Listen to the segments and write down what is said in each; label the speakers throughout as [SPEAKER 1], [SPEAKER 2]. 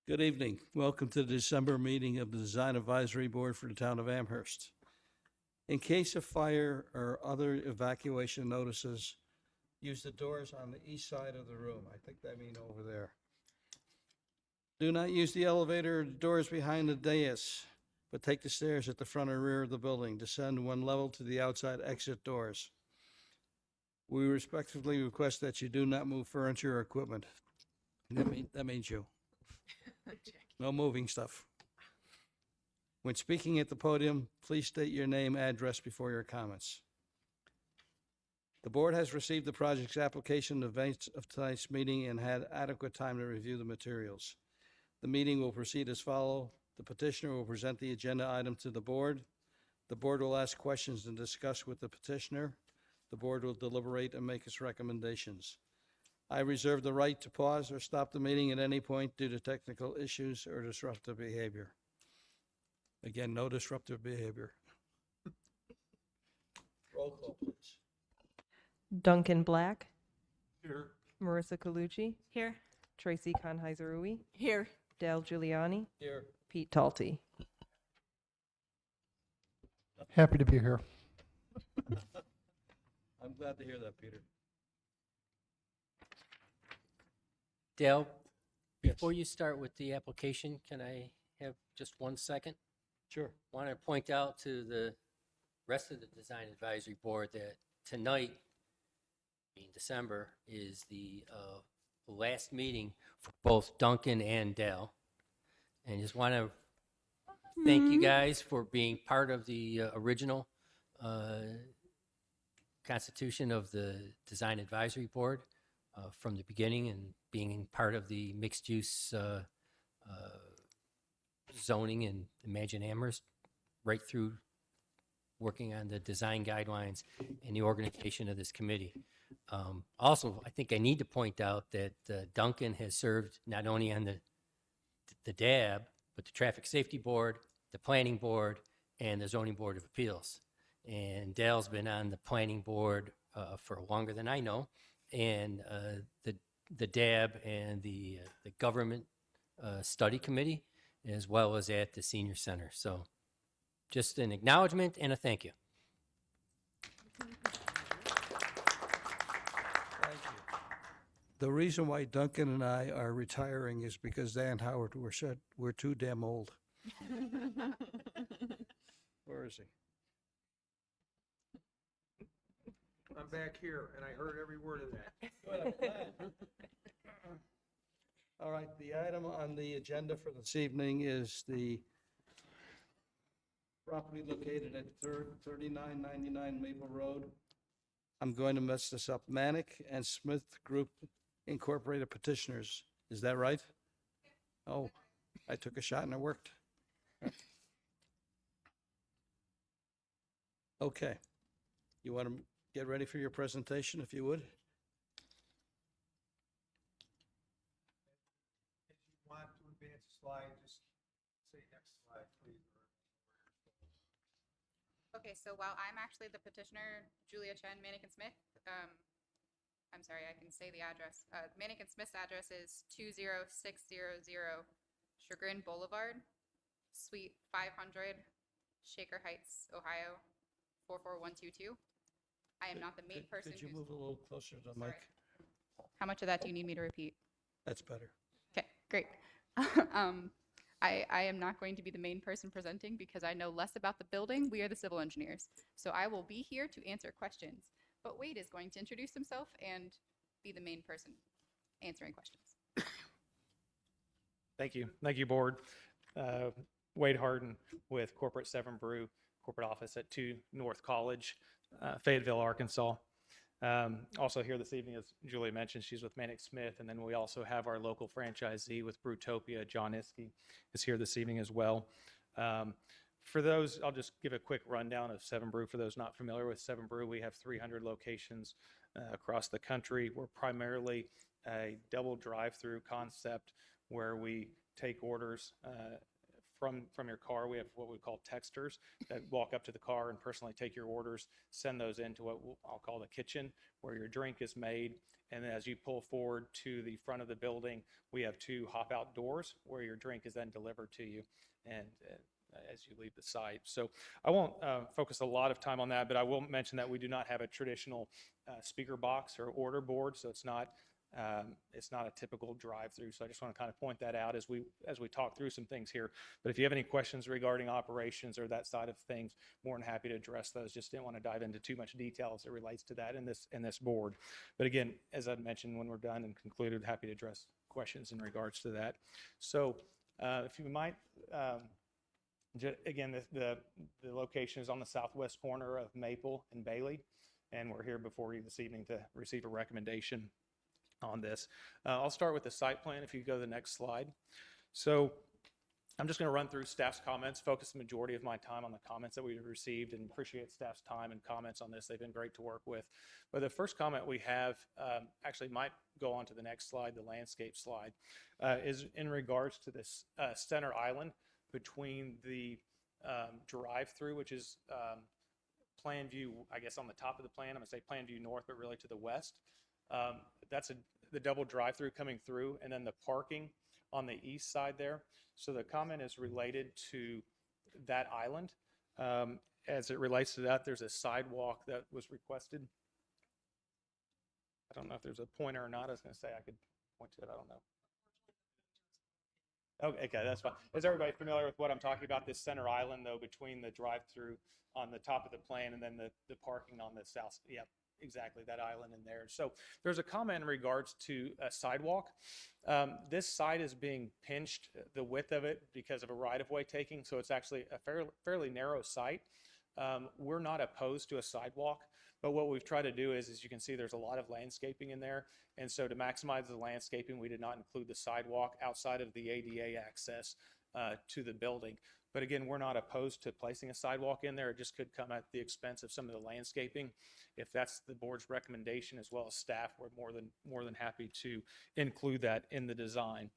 [SPEAKER 1] Good evening. Welcome to the December meeting of the Design Advisory Board for the town of Amherst. In case of fire or other evacuation notices, use the doors on the east side of the room. I think they mean over there. Do not use the elevator or the doors behind the dais, but take the stairs at the front or rear of the building. Descend one level to the outside exit doors. We respectfully request that you do not move furniture or equipment. That means you. No moving stuff. When speaking at the podium, please state your name, address before your comments. The board has received the project's application in advance of tonight's meeting and had adequate time to review the materials. The meeting will proceed as follows. The petitioner will present the agenda item to the board. The board will ask questions and discuss with the petitioner. The board will deliberate and make its recommendations. I reserve the right to pause or stop the meeting at any point due to technical issues or disruptive behavior. Again, no disruptive behavior. Roll call, please.
[SPEAKER 2] Duncan Black,
[SPEAKER 1] Here.
[SPEAKER 2] Marissa Colucci,
[SPEAKER 3] Here.
[SPEAKER 2] Tracy Conhizer-Rui,
[SPEAKER 3] Here.
[SPEAKER 2] Dale Giuliani,
[SPEAKER 1] Here.
[SPEAKER 2] Pete Talty.
[SPEAKER 4] Happy to be here.
[SPEAKER 1] I'm glad to hear that, Peter.
[SPEAKER 5] Dale,
[SPEAKER 1] Yes.
[SPEAKER 5] before you start with the application, can I have just 1 second?
[SPEAKER 1] Sure.
[SPEAKER 5] Want to point out to the rest of the Design Advisory Board that tonight, in December, is the last meeting for both Duncan and Dale. And just want to thank you guys for being part of the original constitution of the Design Advisory Board from the beginning, and being part of the mixed-use zoning and Imagine Amherst, right through working on the design guidelines and the organization of this committee. Also, I think I need to point out that Duncan has served not only on the DAB, but the Traffic Safety Board, the Planning Board, and the Zoning Board of Appeals. And Dale's been on the Planning Board for longer than I know, and the DAB and the Government Study Committee, as well as at the Senior Center. So just an acknowledgement and a thank you.
[SPEAKER 1] Thank you. The reason why Duncan and I are retiring is because Dan Howard said we're too damn old. Where is he?
[SPEAKER 4] I'm back here, and I heard every word of that.
[SPEAKER 1] All right, the item on the agenda for this evening is the property located at 3999 Maple Road. I'm going to mess this up. Manick and Smith Group Incorporated petitioners. Is that right? Oh, I took a shot and it worked. Okay. You want to get ready for your presentation, if you would?
[SPEAKER 4] If you want to advance a slide, just say next slide, please.
[SPEAKER 3] Okay, so while I'm actually the petitioner, Julia Chen, Manick and Smith, I'm sorry, I can say the address. Manick and Smith's address is 20600 Chagrin Boulevard, Suite 500, Shaker Heights, Ohio, 44122. I am not the main person
[SPEAKER 1] Could you
[SPEAKER 3] who's...
[SPEAKER 1] move a little closer to the mic?
[SPEAKER 3] How much of that do you need me to repeat?
[SPEAKER 1] That's better.
[SPEAKER 3] Okay, great. I am not going to be the main person presenting because I know less about the building. We are the civil engineers. So I will be here to answer questions. But Wade is going to introduce himself and be the main person answering questions.
[SPEAKER 6] Thank you. Thank you, Board. Wade Harden with Corporate 7 Brew, corporate office at 2 North College, Fayetteville, Arkansas. Also here this evening, as Julia mentioned, she's with Manick Smith, and then we also have our local franchisee with Brewtopia, John Iskey, is here this evening as well. For those, I'll just give a quick rundown of 7 Brew. For those not familiar with 7 Brew, we have 300 locations across the country. We're primarily a double drive-through concept where we take orders from your car. We have what we call texters that walk up to the car and personally take your orders, send those into what I'll call the kitchen, where your drink is made. And then as you pull forward to the front of the building, we have 2 hop-out doors where your drink is then delivered to you and as you leave the site. So I won't focus a lot of time on that, but I will mention that we do not have a traditional speaker box or order board, so it's not a typical drive-through. So I just want to kind of point that out as we talk through some things here. But if you have any questions regarding operations or that side of things, more than happy to address those. Just didn't want to dive into too much detail as it relates to that in this board. But again, as I mentioned, when we're done and concluded, happy to address questions in regards to that. So if you might, again, the location is on the southwest corner of Maple and Bailey, and we're here before you this evening to receive a recommendation on this. I'll start with the site plan if you go to the next slide. So I'm just going to run through staff's comments, focus the majority of my time on the comments that we've received, and appreciate staff's time and comments on this. They've been great to work with. But the first comment we have, actually might go on to the next slide, the landscape slide, is in regards to this center island between the drive-through, which is plan view, I guess on the top of the plan, I'm going to say plan view north, but really to the west. That's the double drive-through coming through, and then the parking on the east side there. So the comment is related to that island. As it relates to that, there's a sidewalk that was requested. I don't know if there's a pointer or not. I was going to say I could point to it. I don't know. Okay, that's fine. Is everybody familiar with what I'm talking about? This center island, though, between the drive-through on the top of the plan and then the parking on the south. Yeah, exactly, that island in there. So there's a comment in regards to a sidewalk. This site is being pinched, the width of it, because of a right-of-way taking, so it's actually a fairly narrow site. We're not opposed to a sidewalk, but what we've tried to do is, as you can see, there's a lot of landscaping in there. And so to maximize the landscaping, we did not include the sidewalk outside of the ADA access to the building. But again, we're not opposed to placing a sidewalk in there. It just could come at the expense of some of the landscaping. If that's the board's recommendation, as well as staff, we're more than happy to include that in the design.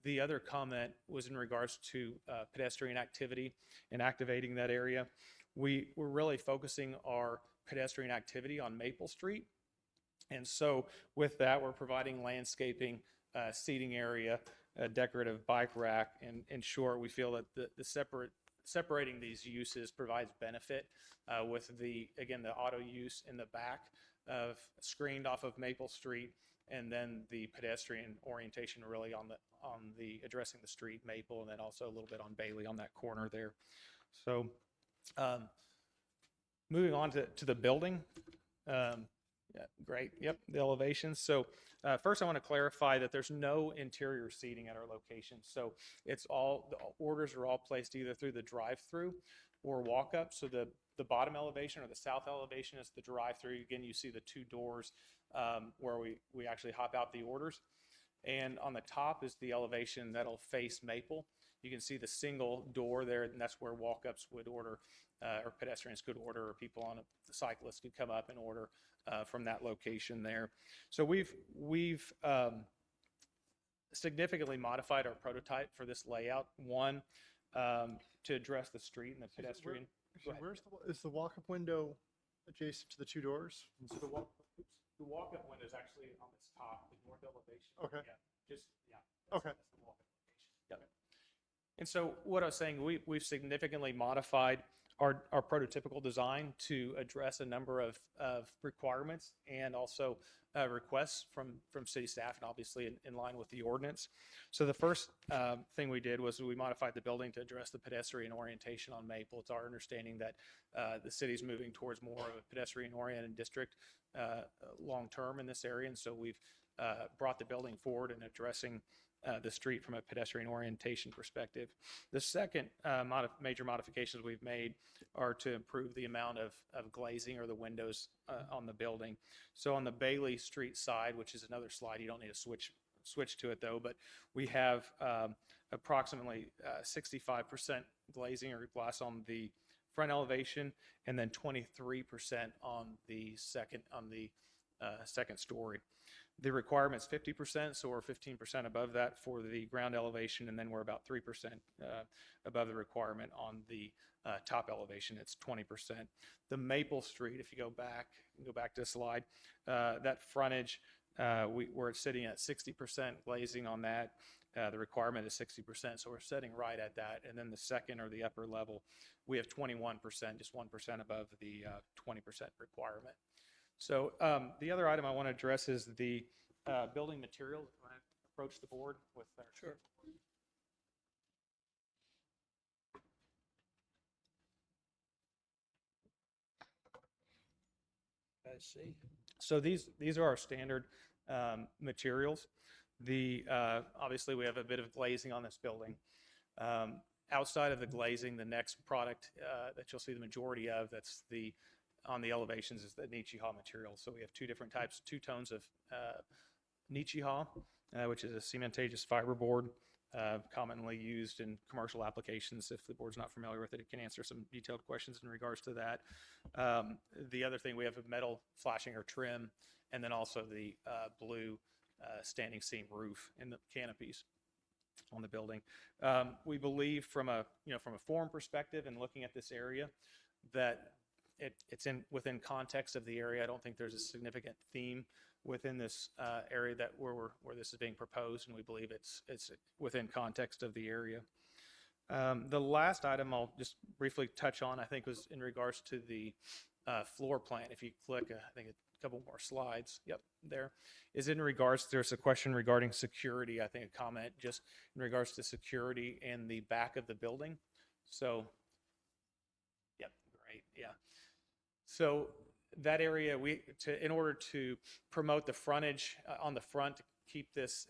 [SPEAKER 6] The other comment was in regards to pedestrian activity and activating that area. We're really focusing our pedestrian activity on Maple Street. And so with that, we're providing landscaping, seating area, a decorative bike rack, and in short, we feel that the separating these uses provides benefit with the auto use in the back of screened off of Maple Street, and then the pedestrian orientation really on the addressing the street Maple, and then also a little bit on Bailey on that corner there. So moving on to the building. Yeah, great. Yep, the elevations. So first I want to clarify that there's no interior seating at our location. So it's all, the orders are all placed either through the drive-through or walk-up. So the bottom elevation or the south elevation is the drive-through. Again, you see the 2 doors where we actually hop out the orders. And on the top is the elevation that'll face Maple. You can see the single door there, and that's where walk-ups would order, or pedestrians could order, or people on the cyclists could come up and order from that location there. So we've significantly modified our prototype for this layout. One, to address the street and the pedestrian.
[SPEAKER 7] Is the walk-up window adjacent to the 2 doors?
[SPEAKER 6] So the walk-up window is actually on this top, the north elevation.
[SPEAKER 7] Okay.
[SPEAKER 6] Yeah,
[SPEAKER 7] Okay.
[SPEAKER 6] That's the walk-up elevation. Yep. And so what I was saying, we've significantly modified our prototypical design to address a number of requirements and also requests from city staff, and obviously in line with the ordinance. So the first thing we did was we modified the building to address the pedestrian orientation on Maple. It's our understanding that the city's moving towards more of a pedestrian-oriented district long-term in this area, and so we've brought the building forward in addressing the street from a pedestrian orientation perspective. The second major modifications we've made are to improve the amount of glazing or the windows on the building. So on the Bailey Street side, which is another slide, you don't need to switch to it though, but we have approximately 65% glazing or glass on the front elevation, and then 23% on the second story. The requirement's 50%, so we're 15% above that for the ground elevation, and then we're about 3% above the requirement on the top elevation. It's 20%. The Maple Street, if you go back to the slide, that frontage, we're sitting at 60% glazing on that. The requirement is 60%, so we're sitting right at that. And then the second or the upper level, we have 21%, just 1% above the 20% requirement. So the other item I want to address is the building materials. When I approach the board with our
[SPEAKER 1] Sure. I see.
[SPEAKER 6] So these are our standard materials. Obviously we have a bit of glazing on this building. Outside of the glazing, the next product that you'll see the majority of on the elevations is the Nichiha material. So we have two different types, two tones of Nichiha, which is a cementatious fiberboard, commonly used in commercial applications. If the board's not familiar with it, it can answer some detailed questions in regards to that. The other thing, we have a metal flashing or trim, and then also the blue standing seam roof in the canopies on the building. We believe from a form perspective and looking at this area that it's within context of the area. I don't think there's a significant theme within this area where this is being proposed, and we believe it's within context of the area. The last item I'll just briefly touch on, I think, was in regards to the floor plan. If you click, I think a couple more slides. Yep, there is in regards. There's a question regarding security. I think a comment just in regards to security in the back of the building. So, yep, great, yeah. So that area, in order to promote the frontage on the front, to keep this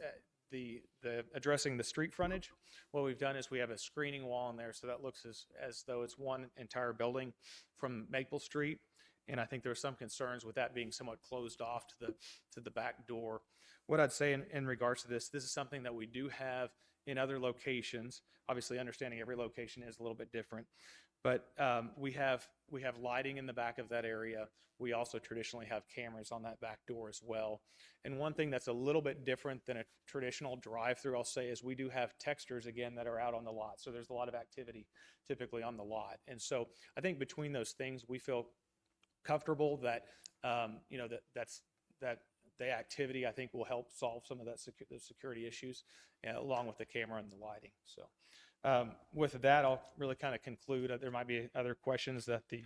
[SPEAKER 6] addressing the street frontage, what we've done is we have a screening wall in there, so that looks as though it's one entire building from Maple Street. And I think there are some concerns with that being somewhat closed off to the back door. What I'd say in regards to this is something that we do have in other locations. Obviously, understanding every location is a little bit different. But we have lighting in the back of that area. We also traditionally have cameras on that back door as well. And one thing that's a little bit different than a traditional drive-through, I'll say, is we do have texters, again, that are out on the lot. So there's a lot of activity typically on the lot. And so I think between those things, we feel comfortable that that the activity, I think, will help solve some of the security issues, along with the camera and the lighting. So. With that, I'll really kind of conclude. There might be other questions that the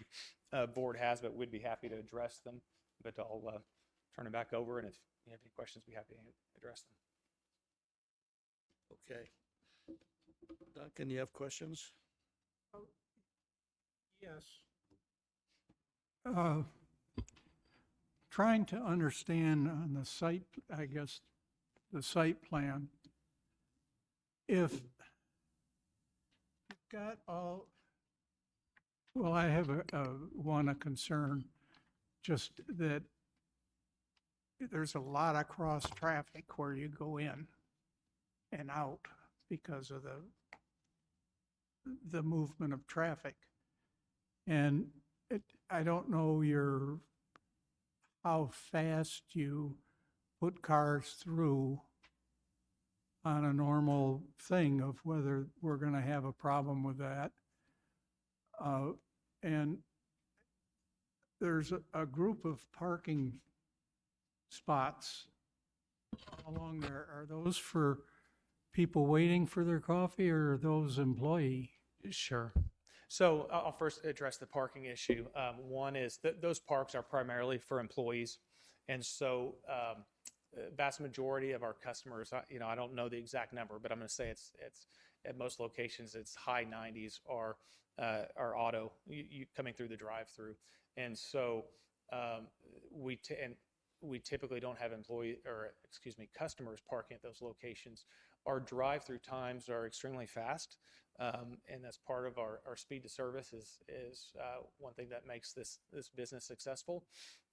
[SPEAKER 6] board has, but we'd be happy to address them. But I'll turn it back over, and if you have any questions, be happy to address them.
[SPEAKER 1] Okay. Duncan, you have questions?
[SPEAKER 7] Yes. Trying to understand on the site, I guess, the site plan, if you've got all, well, I have a concern, just that there's a lot of cross traffic where you go in and out because of the movement of traffic. And I don't know how fast you put cars through on a normal thing, of whether we're going to have a problem with that. And there's a group of parking spots along there. Are those for people waiting for their coffee, or are those employee?
[SPEAKER 6] Sure. So I'll first address the parking issue. One is that those parks are primarily for employees. And so vast majority of our customers, I don't know the exact number, but I'm going to say it's at most locations, it's high 90s are auto coming through the drive-through. And so we typically don't have customers parking at those locations. Our drive-through times are extremely fast. And that's part of our speed to service is one thing that makes this business successful.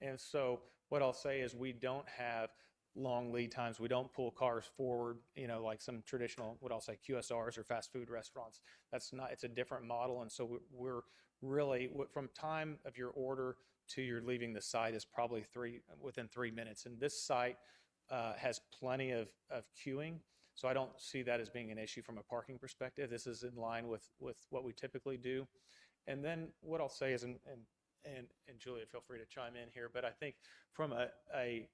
[SPEAKER 6] And so what I'll say is we don't have long lead times. We don't pull cars forward, like some traditional, what I'll say, QSRs or fast food restaurants. It's a different model. And so we're really, from time of your order to you're leaving the site is probably within 3 minutes. And this site, has plenty of queuing, so I don't see that as being an issue from a parking perspective. This is in line with what we typically do. And then what I'll say is, and Julia, feel free to chime in here, but I think from a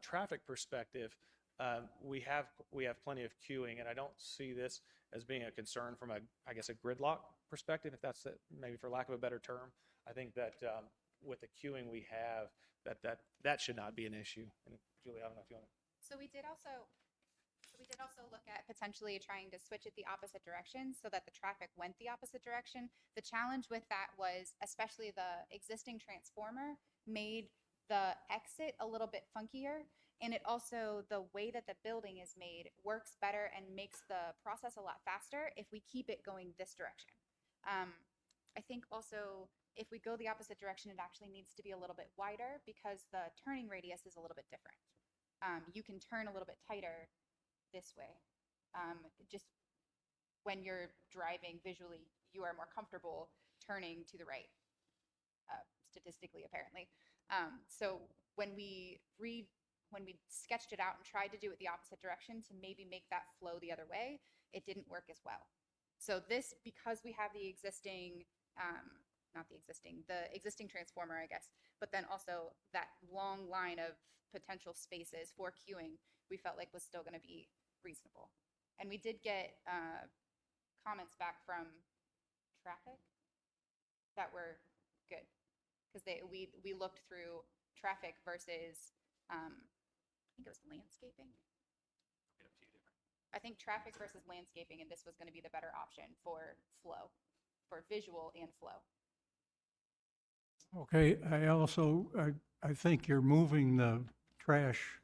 [SPEAKER 6] traffic perspective, we have plenty of queuing, and I don't see this as being a concern from I guess a gridlock perspective, if that's maybe for lack of a better term. I think that with the queuing we have, that should not be an issue. And Julie, I don't know if you want to.
[SPEAKER 3] So we did also look at potentially trying to switch it the opposite direction so that the traffic went the opposite direction. The challenge with that was, especially the existing transformer made the exit a little bit funkier. And it also, the way that the building is made works better and makes the process a lot faster if we keep it going this direction. I think also if we go the opposite direction, it actually needs to be a little bit wider because the turning radius is a little bit different. You can turn a little bit tighter this way. Just when you're driving visually, you are more comfortable turning to the right, statistically, apparently. So when we sketched it out and tried to do it the opposite direction to maybe make that flow the other way, it didn't work as well. So this, because we have the existing, the existing transformer, I guess, but then also that long line of potential spaces for queuing, we felt like was still going to be reasonable. And we did get comments back from traffic that were good, because we looked through traffic versus I think it was landscaping. I think traffic versus landscaping, and this was going to be the better option for flow, for visual and flow.
[SPEAKER 7] Okay, I think you're moving the trash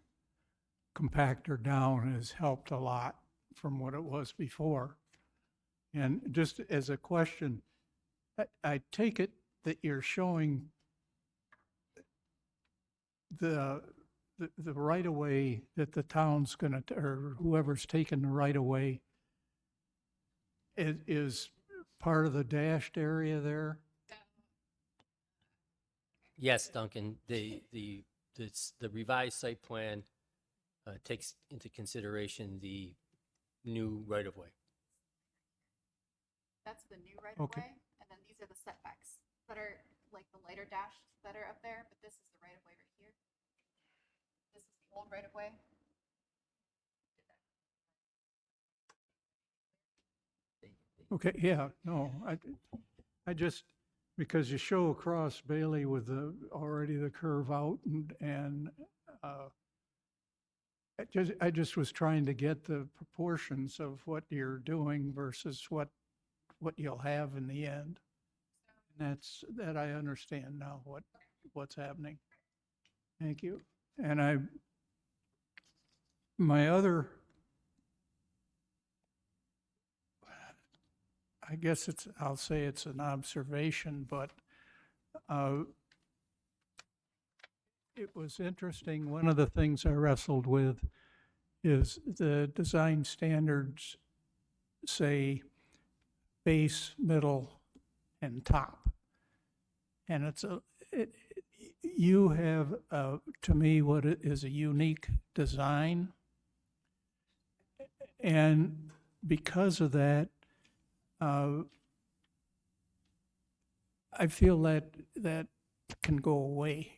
[SPEAKER 7] compactor down has helped a lot from what it was before. And just as a question, I take it that you're showing the right-of-way that the town's gonna, or whoever's taking the right-of-way is part of the dashed area there?
[SPEAKER 5] Yes, Duncan, the revised site plan takes into consideration the new right-of-way.
[SPEAKER 3] That's the new right of
[SPEAKER 7] Okay.
[SPEAKER 3] way, and then these are the setbacks that are like the lighter dashed that are up there, but this is the right of way right here. This is the old right of way.
[SPEAKER 7] Okay, yeah, no, I just, because you show across Bailey with already the curve out and I just was trying to get the proportions of what you're doing versus what you'll have in the end. And that I understand now what's happening. Thank you. And my other, I guess I'll say it's an observation, but it was interesting. One of the things I wrestled with is the design standards say base, middle, and top. And you have, to me, what is a unique design. And because of that, I feel that can go away.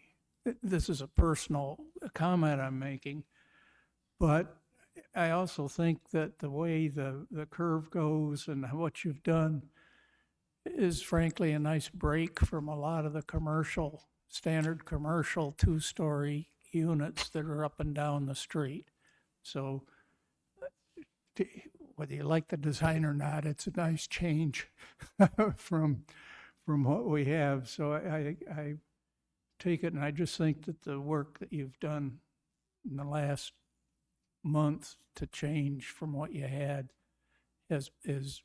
[SPEAKER 7] This is a personal comment I'm making, but I also think that the way the curve goes and what you've done is frankly a nice break from a lot of the standard commercial two-story units that are up and down the street. So whether you like the design or not, it's a nice change from what we have. So I take it, and I just think that the work that you've done in the last month to change from what you had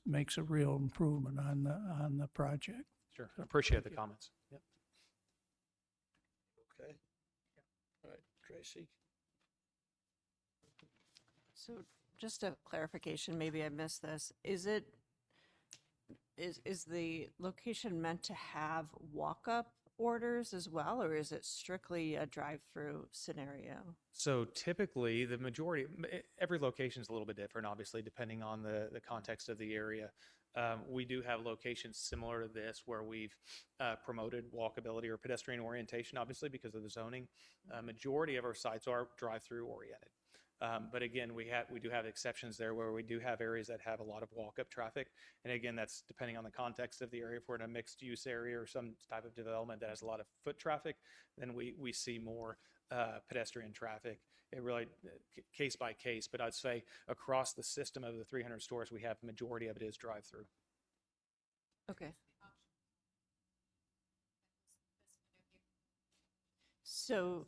[SPEAKER 7] makes a real improvement on the project.
[SPEAKER 6] Sure, I appreciate the comments. Yep.
[SPEAKER 1] Okay. All right, Tracy?
[SPEAKER 8] So just a clarification, maybe I missed this. Is the location meant to have walk-up orders as well, or is it strictly a drive-through scenario?
[SPEAKER 6] So typically, the majority, every location is a little bit different, obviously, depending on the context of the area. We do have locations similar to this where we've promoted walkability or pedestrian orientation, obviously, because of the zoning. Majority of our sites are drive-through oriented. But again, we do have exceptions there where we do have areas that have a lot of walk-up traffic. And again, that's depending on the context of the area. If we're in a mixed-use area or some type of development that has a lot of foot traffic, then we see more pedestrian traffic. It really case by case, but I'd say across the system of the 300 stores we have, the majority of it is drive-through.
[SPEAKER 8] Okay. So,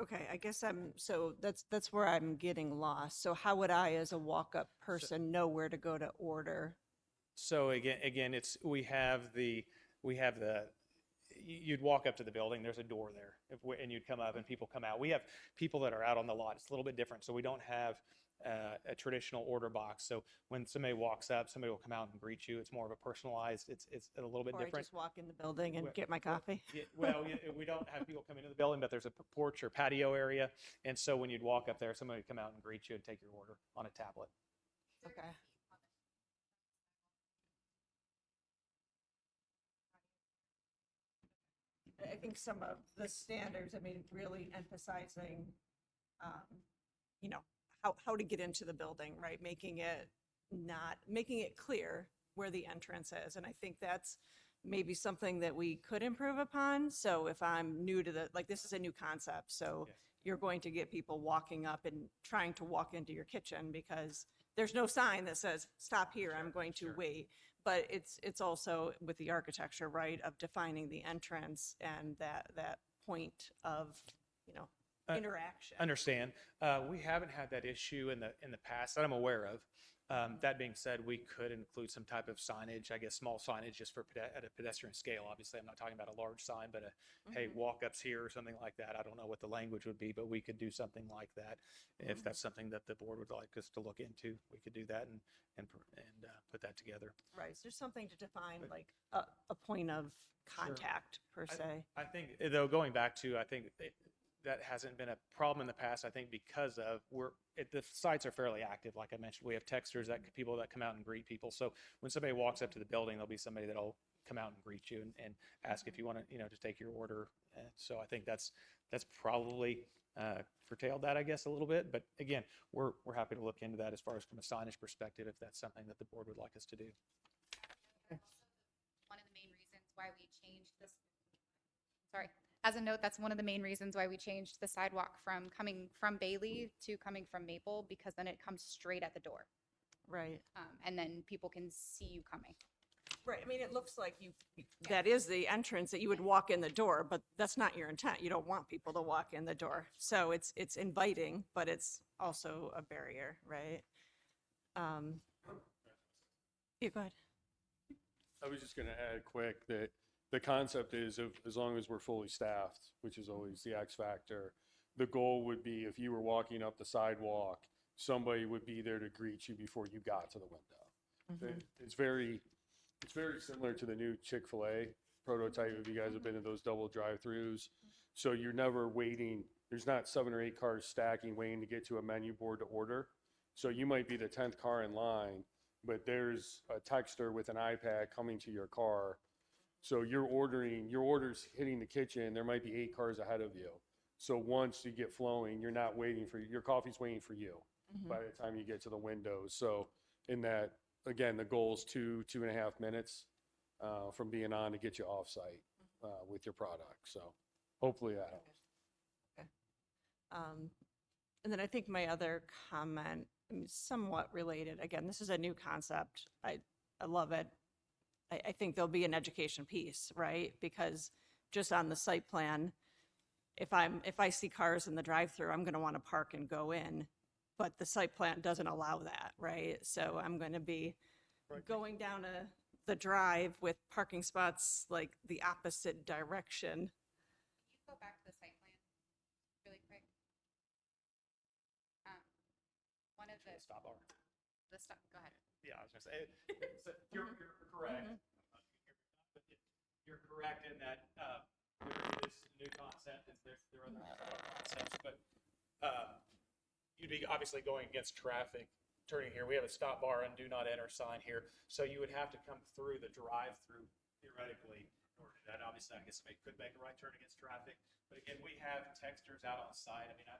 [SPEAKER 8] okay, I guess so that's where I'm getting lost. So how would I, as a walk-up person, know where to go to order?
[SPEAKER 6] So again, you'd walk up to the building, there's a door there, and you'd come up and people come out. We have people that are out on the lot. It's a little bit different. So we don't have a traditional order box. So when somebody walks up, somebody will come out and greet you. It's more of a personalized, it's a little bit
[SPEAKER 8] Or I
[SPEAKER 6] different.
[SPEAKER 8] just walk in the building and
[SPEAKER 6] Well-
[SPEAKER 8] get my coffee?
[SPEAKER 6] We don't have people come into the building, but there's a porch or patio area. And so when you'd walk up there, somebody would come out and greet you and take your order on a tablet.
[SPEAKER 8] Okay. I think some of the standards, I mean, really emphasizing, you know, how to get into the building, right? Making it clear where the entrance is. And I think that's maybe something that we could improve upon. So if I'm new to like, this is a new concept, so
[SPEAKER 6] Yes.
[SPEAKER 8] you're going to get people walking up and trying to walk into your kitchen because there's no sign that says, stop here, I'm going to
[SPEAKER 6] sure.
[SPEAKER 8] wait. But it's also with the architecture, right, of defining the entrance and that point of, you know,
[SPEAKER 6] Uh,
[SPEAKER 8] interaction.
[SPEAKER 6] Understand. We haven't had that issue in the past that I'm aware of. That being said, we could include some type of signage, I guess small signage just for at a pedestrian scale. Obviously, I'm not talking about a large sign, but hey, walk-ups here or something like that. I don't know what the language would be, but we could do something like that. If that's something that the board would like us to look into, we could do that and put that together.
[SPEAKER 8] Right, so there's something to define like a point of contact per se.
[SPEAKER 6] I think, though, going back to, I think that hasn't been a problem in the past. I think because of the sites are fairly active. Like I mentioned, we have texters people that come out and greet people. So when somebody walks up to the building, there'll be somebody that'll come out and greet you and ask if you want to, to take your order. And so I think that's probably curtailed that, I guess, a little bit. But again, we're happy to look into that as far as from a signage perspective, if that's something that the board would like us to do.
[SPEAKER 3] One of the main reasons why we changed this. Sorry. As a note, that's one of the main reasons why we changed the sidewalk from coming from Bailey to coming from Maple, because then it comes straight at the door.
[SPEAKER 8] Right.
[SPEAKER 3] And then people can see you coming.
[SPEAKER 8] Right, I mean, it looks like that is the entrance that you would walk in the door, but that's not your intent. You don't want people to walk in the door. So it's inviting, but it's also a barrier, right? Yeah, go ahead.
[SPEAKER 9] I was just going to add quick that the concept is as long as we're fully staffed, which is always the X factor, the goal would be if you were walking up the sidewalk, somebody would be there to greet you before you got to the window. It's very similar to the new Chick-fil-A prototype, if you guys have been to those double drive-throughs. So you're never waiting. There's not 7 or 8 cars stacking waiting to get to a menu board to order. So you might be the 10th car in line, but there's a texter with an iPad coming to your car. So your order's hitting the kitchen, there might be 8 cars ahead of you. So once you get flowing, you're not waiting for your coffee's waiting for you by the time you get to the windows. So in that, again, the goal is 2.5 minutes from being on to get you off site with your product. So hopefully that helps.
[SPEAKER 8] Okay. And then I think my other comment, I mean, somewhat related, again, this is a new concept. I love it. I think there'll be an education piece, right? Because just on the site plan, if I see cars in the drive-through, I'm going to want to park and go in, but the site plan doesn't allow that, right? So I'm going to be going down the drive with parking spots like the opposite direction.
[SPEAKER 3] Can you go back to the site plan really quick? One of the
[SPEAKER 6] Stop bar.
[SPEAKER 3] stop. Go ahead.
[SPEAKER 6] Yeah, I was going to say, you're correct. You're correct in that there is a new concept and there are other concepts, but you'd be obviously going against traffic turning here. We have a stop bar and do not enter sign here, so you would have to come through the drive-through theoretically in order to do that. Obviously, I guess could make a right turn against traffic, but again, we have texters out on site. I mean, I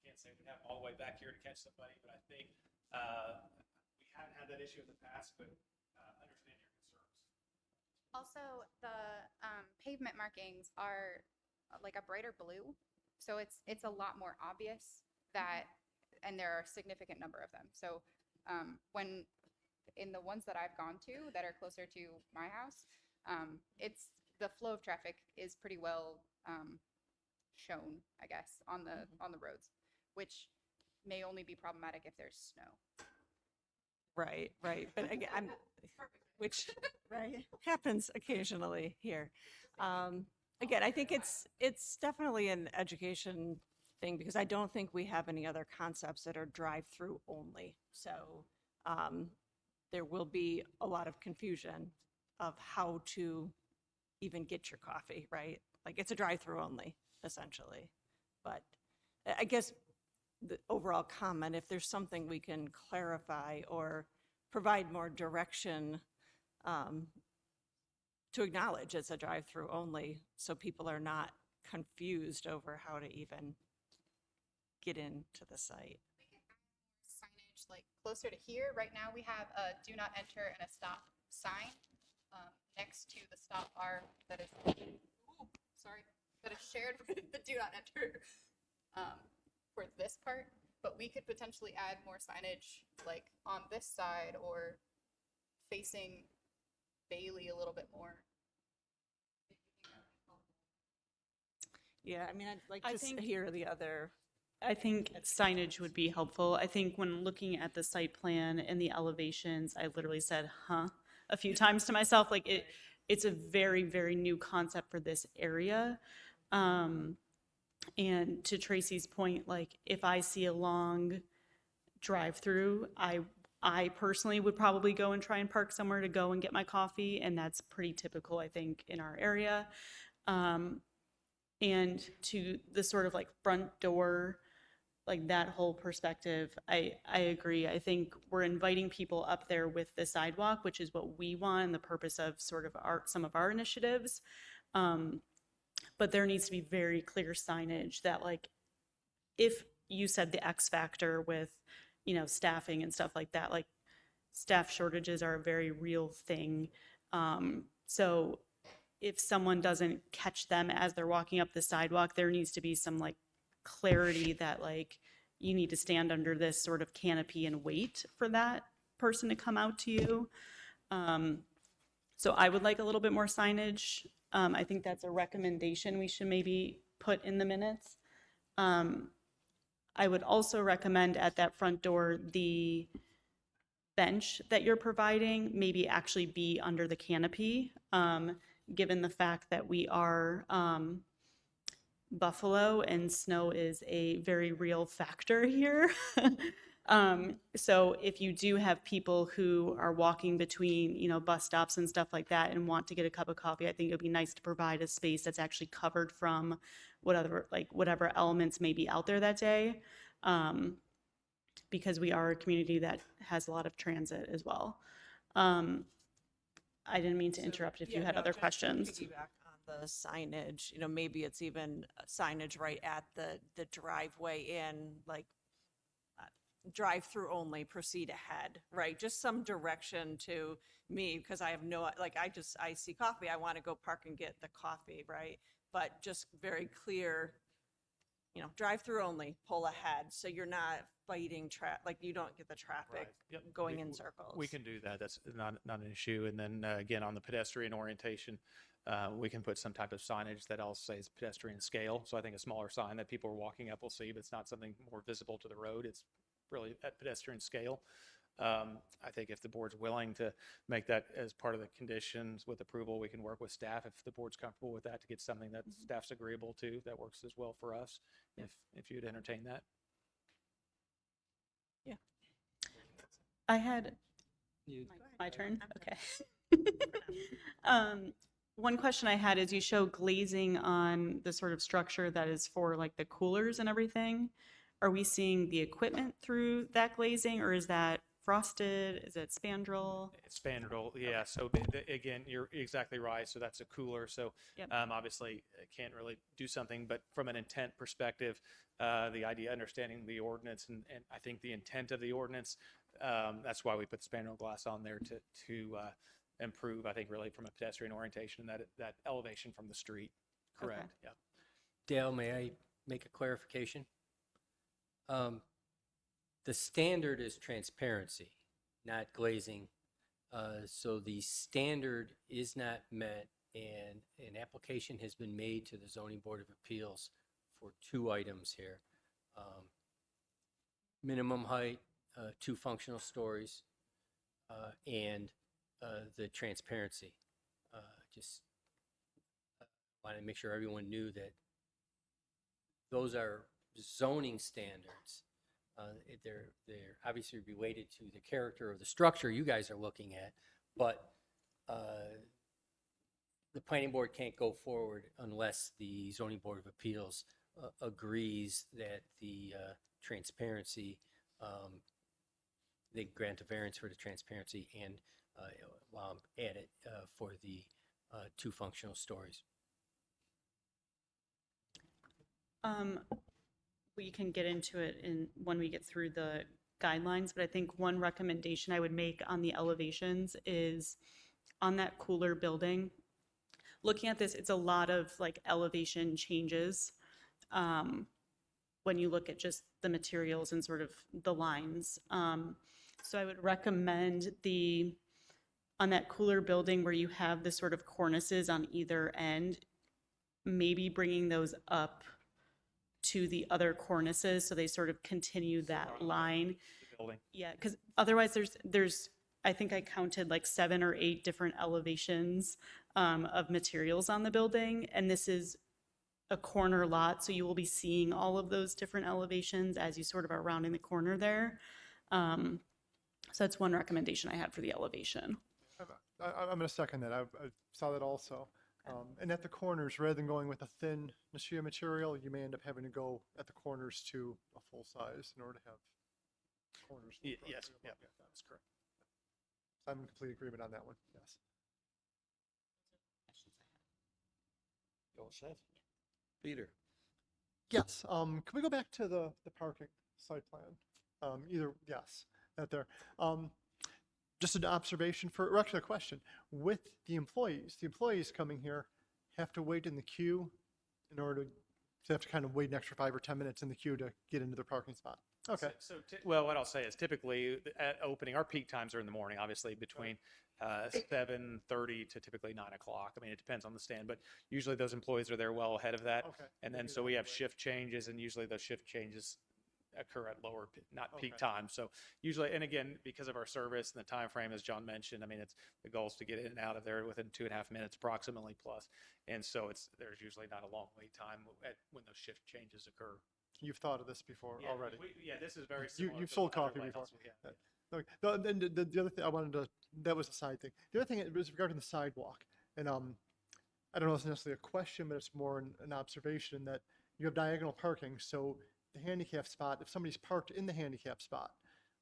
[SPEAKER 6] can't say we have them all the way back here to catch somebody, but I think we haven't had that issue in the past, but understand your concerns.
[SPEAKER 3] Also, the pavement markings are like a brighter blue, so it's a lot more obvious that, and there are a significant number of them. So when in the ones that I've gone to that are closer to my house, it's the flow of traffic is pretty well shown, I guess, on the roads, which may only be problematic if there's snow.
[SPEAKER 8] Right, right. But again, which, right, happens occasionally here. Again, I think it's definitely an education thing because I don't think we have any other concepts that are drive-through only. So there will be a lot of confusion of how to even get your coffee, right? Like it's a drive-through only, essentially. But I guess the overall comment, if there's something we can clarify or provide more direction to acknowledge it's a drive-through only, so people are not confused over how to even get into the site.
[SPEAKER 3] Signage like closer to here. Right now we have a do not enter and a stop sign next to the stop bar that is, that is shared with the do not enter for this part. But we could potentially add more signage like on this side or facing Bailey a little bit more.
[SPEAKER 8] Yeah, I mean, I'd like
[SPEAKER 10] I
[SPEAKER 8] to
[SPEAKER 10] think-
[SPEAKER 8] hear the other.
[SPEAKER 10] I think signage would be helpful. I think when looking at the site plan and the elevations, I literally said, huh, a few times to myself, like it's a very, very new concept for this area. And to Tracy's point, like if I see a long drive-through, I personally would probably go and try and park somewhere to go and get my coffee, and that's pretty typical, I think, in our area. And to the sort of like front door, like that whole perspective, I agree. I think we're inviting people up there with the sidewalk, which is what we want and the purpose of sort of some of our initiatives. But there needs to be very clear signage that like, if you said the X factor with, you know, staffing and stuff like that, like staff shortages are a very real thing. So if someone doesn't catch them as they're walking up the sidewalk, there needs to be some like clarity that like you need to stand under this sort of canopy and wait for that person to come out to you. So I would like a little bit more signage. I think that's a recommendation we should maybe put in the minutes. I would also recommend at that front door, the bench that you're providing maybe actually be under the canopy, given the fact that we are Buffalo and snow is a very real factor here. So if you do have people who are walking between, you know, bus stops and stuff like that and want to get a cup of coffee, I think it would be nice to provide a space that's actually covered from whatever elements may be out there that day. Because we are a community that has a lot of transit as well. I didn't mean to interrupt if you had other questions.
[SPEAKER 8] Piggyback on the signage, you know, maybe it's even signage right at the driveway in, like, drive through only, proceed ahead, right? Just some direction to me, because I have no, like, I see coffee, I want to go park and get the coffee, right? But just very clear, you know, drive through only, pull ahead, so you're not fighting like you don't get the traffic
[SPEAKER 6] Right. Yep.
[SPEAKER 8] going
[SPEAKER 6] We-
[SPEAKER 8] in circles.
[SPEAKER 6] We can do that. That's not an issue. And then again, on the pedestrian orientation, we can put some type of signage that also says pedestrian scale. So I think a smaller sign that people are walking up will see, but it's not something more visible to the road. It's really at pedestrian scale. I think if the board's willing to make that as part of the conditions with approval, we can work with staff if the board's comfortable with that to get something that staff's agreeable to, that works as well for us, if you'd entertain that.
[SPEAKER 8] Yeah.
[SPEAKER 10] I had
[SPEAKER 5] You-
[SPEAKER 10] my turn.
[SPEAKER 8] I'm
[SPEAKER 10] Okay. One question I had is you show glazing on the sort of structure that is for like the coolers and everything. Are we seeing the equipment through that glazing, or is that frosted? Is it spandrel?
[SPEAKER 6] It's spandrel, yeah. So again, you're exactly right. So that's a cooler. So
[SPEAKER 10] Yep.
[SPEAKER 6] obviously it can't really do something, but from an intent perspective, the idea, understanding the ordinance, and I think the intent of the ordinance, that's why we put spandrel glass on there to improve, I think, really from a pedestrian orientation, that elevation from the street. Correct.
[SPEAKER 10] Okay.
[SPEAKER 6] Yeah.
[SPEAKER 5] Dale, may I make a clarification? The standard is transparency, not glazing. So the standard is not met, and an application has been made to the Zoning Board of Appeals for 2 items here. Minimum height, 2 functional stories, and the transparency. Just want to make sure everyone knew that those are zoning standards. They're obviously related to the character of the structure you guys are looking at, but the planning board can't go forward unless the Zoning Board of Appeals agrees that the transparency, they grant a variance for the transparency and add it for the 2 functional stories.
[SPEAKER 10] We can get into it when we get through the guidelines, but I think one recommendation I would make on the elevations is on that cooler building. Looking at this, it's a lot of like elevation changes when you look at just the materials and sort of the lines. So I would recommend on that cooler building where you have the sort of cornices on either end, maybe bringing those up to the other cornices so they sort of continue that line.
[SPEAKER 6] Building.
[SPEAKER 10] Yeah, because otherwise there's I think I counted like 7 or 8 different elevations of materials on the building, and this is a corner lot, so you will be seeing all of those different elevations as you sort of are rounding the corner there. So that's one recommendation I had for the elevation.
[SPEAKER 11] I'm going to second that. I saw that also. And at the corners, rather than going with a thin Nichia material, you may end up having to go at the corners to a full size in order to have corners.
[SPEAKER 6] Yes, yeah, that's correct.
[SPEAKER 11] I'm in complete agreement on that one, yes.
[SPEAKER 1] Go ahead. Peter?
[SPEAKER 11] Yes, can we go back to the parking site plan? Yes, that there. Just an observation or actually a question. With the employees coming here have to wait in the queue in order to, they have to kind of wait an extra 5 or 10 minutes in the queue to get into their parking spot. Okay.
[SPEAKER 6] Well, what I'll say is typically at opening, our peak times are in the morning, obviously between 7:30 to typically 9 o'clock. I mean, it depends on the stand, but usually those employees are there well ahead of that.
[SPEAKER 11] Okay.
[SPEAKER 6] And then so we have shift changes, and usually those shift changes occur at lower, not peak times. So usually, and again, because of our service and the time frame, as John mentioned, I mean, it's the goal is to get in and out of there within 2.5 minutes approximately plus. And so there's usually not a long wait time when those shift changes occur.
[SPEAKER 11] You've thought of this before already.
[SPEAKER 6] This is very similar.
[SPEAKER 11] You've
[SPEAKER 6] to
[SPEAKER 11] sold
[SPEAKER 6] other
[SPEAKER 11] coffee before.
[SPEAKER 6] lighthouse we have.
[SPEAKER 11] Okay. Then the other thing I wanted to, that was a side thing. The other thing was regarding the sidewalk. And I don't know if it's necessarily a question, but it's more an observation that you have diagonal parking. So the handicap spot, if somebody's parked in the handicap spot,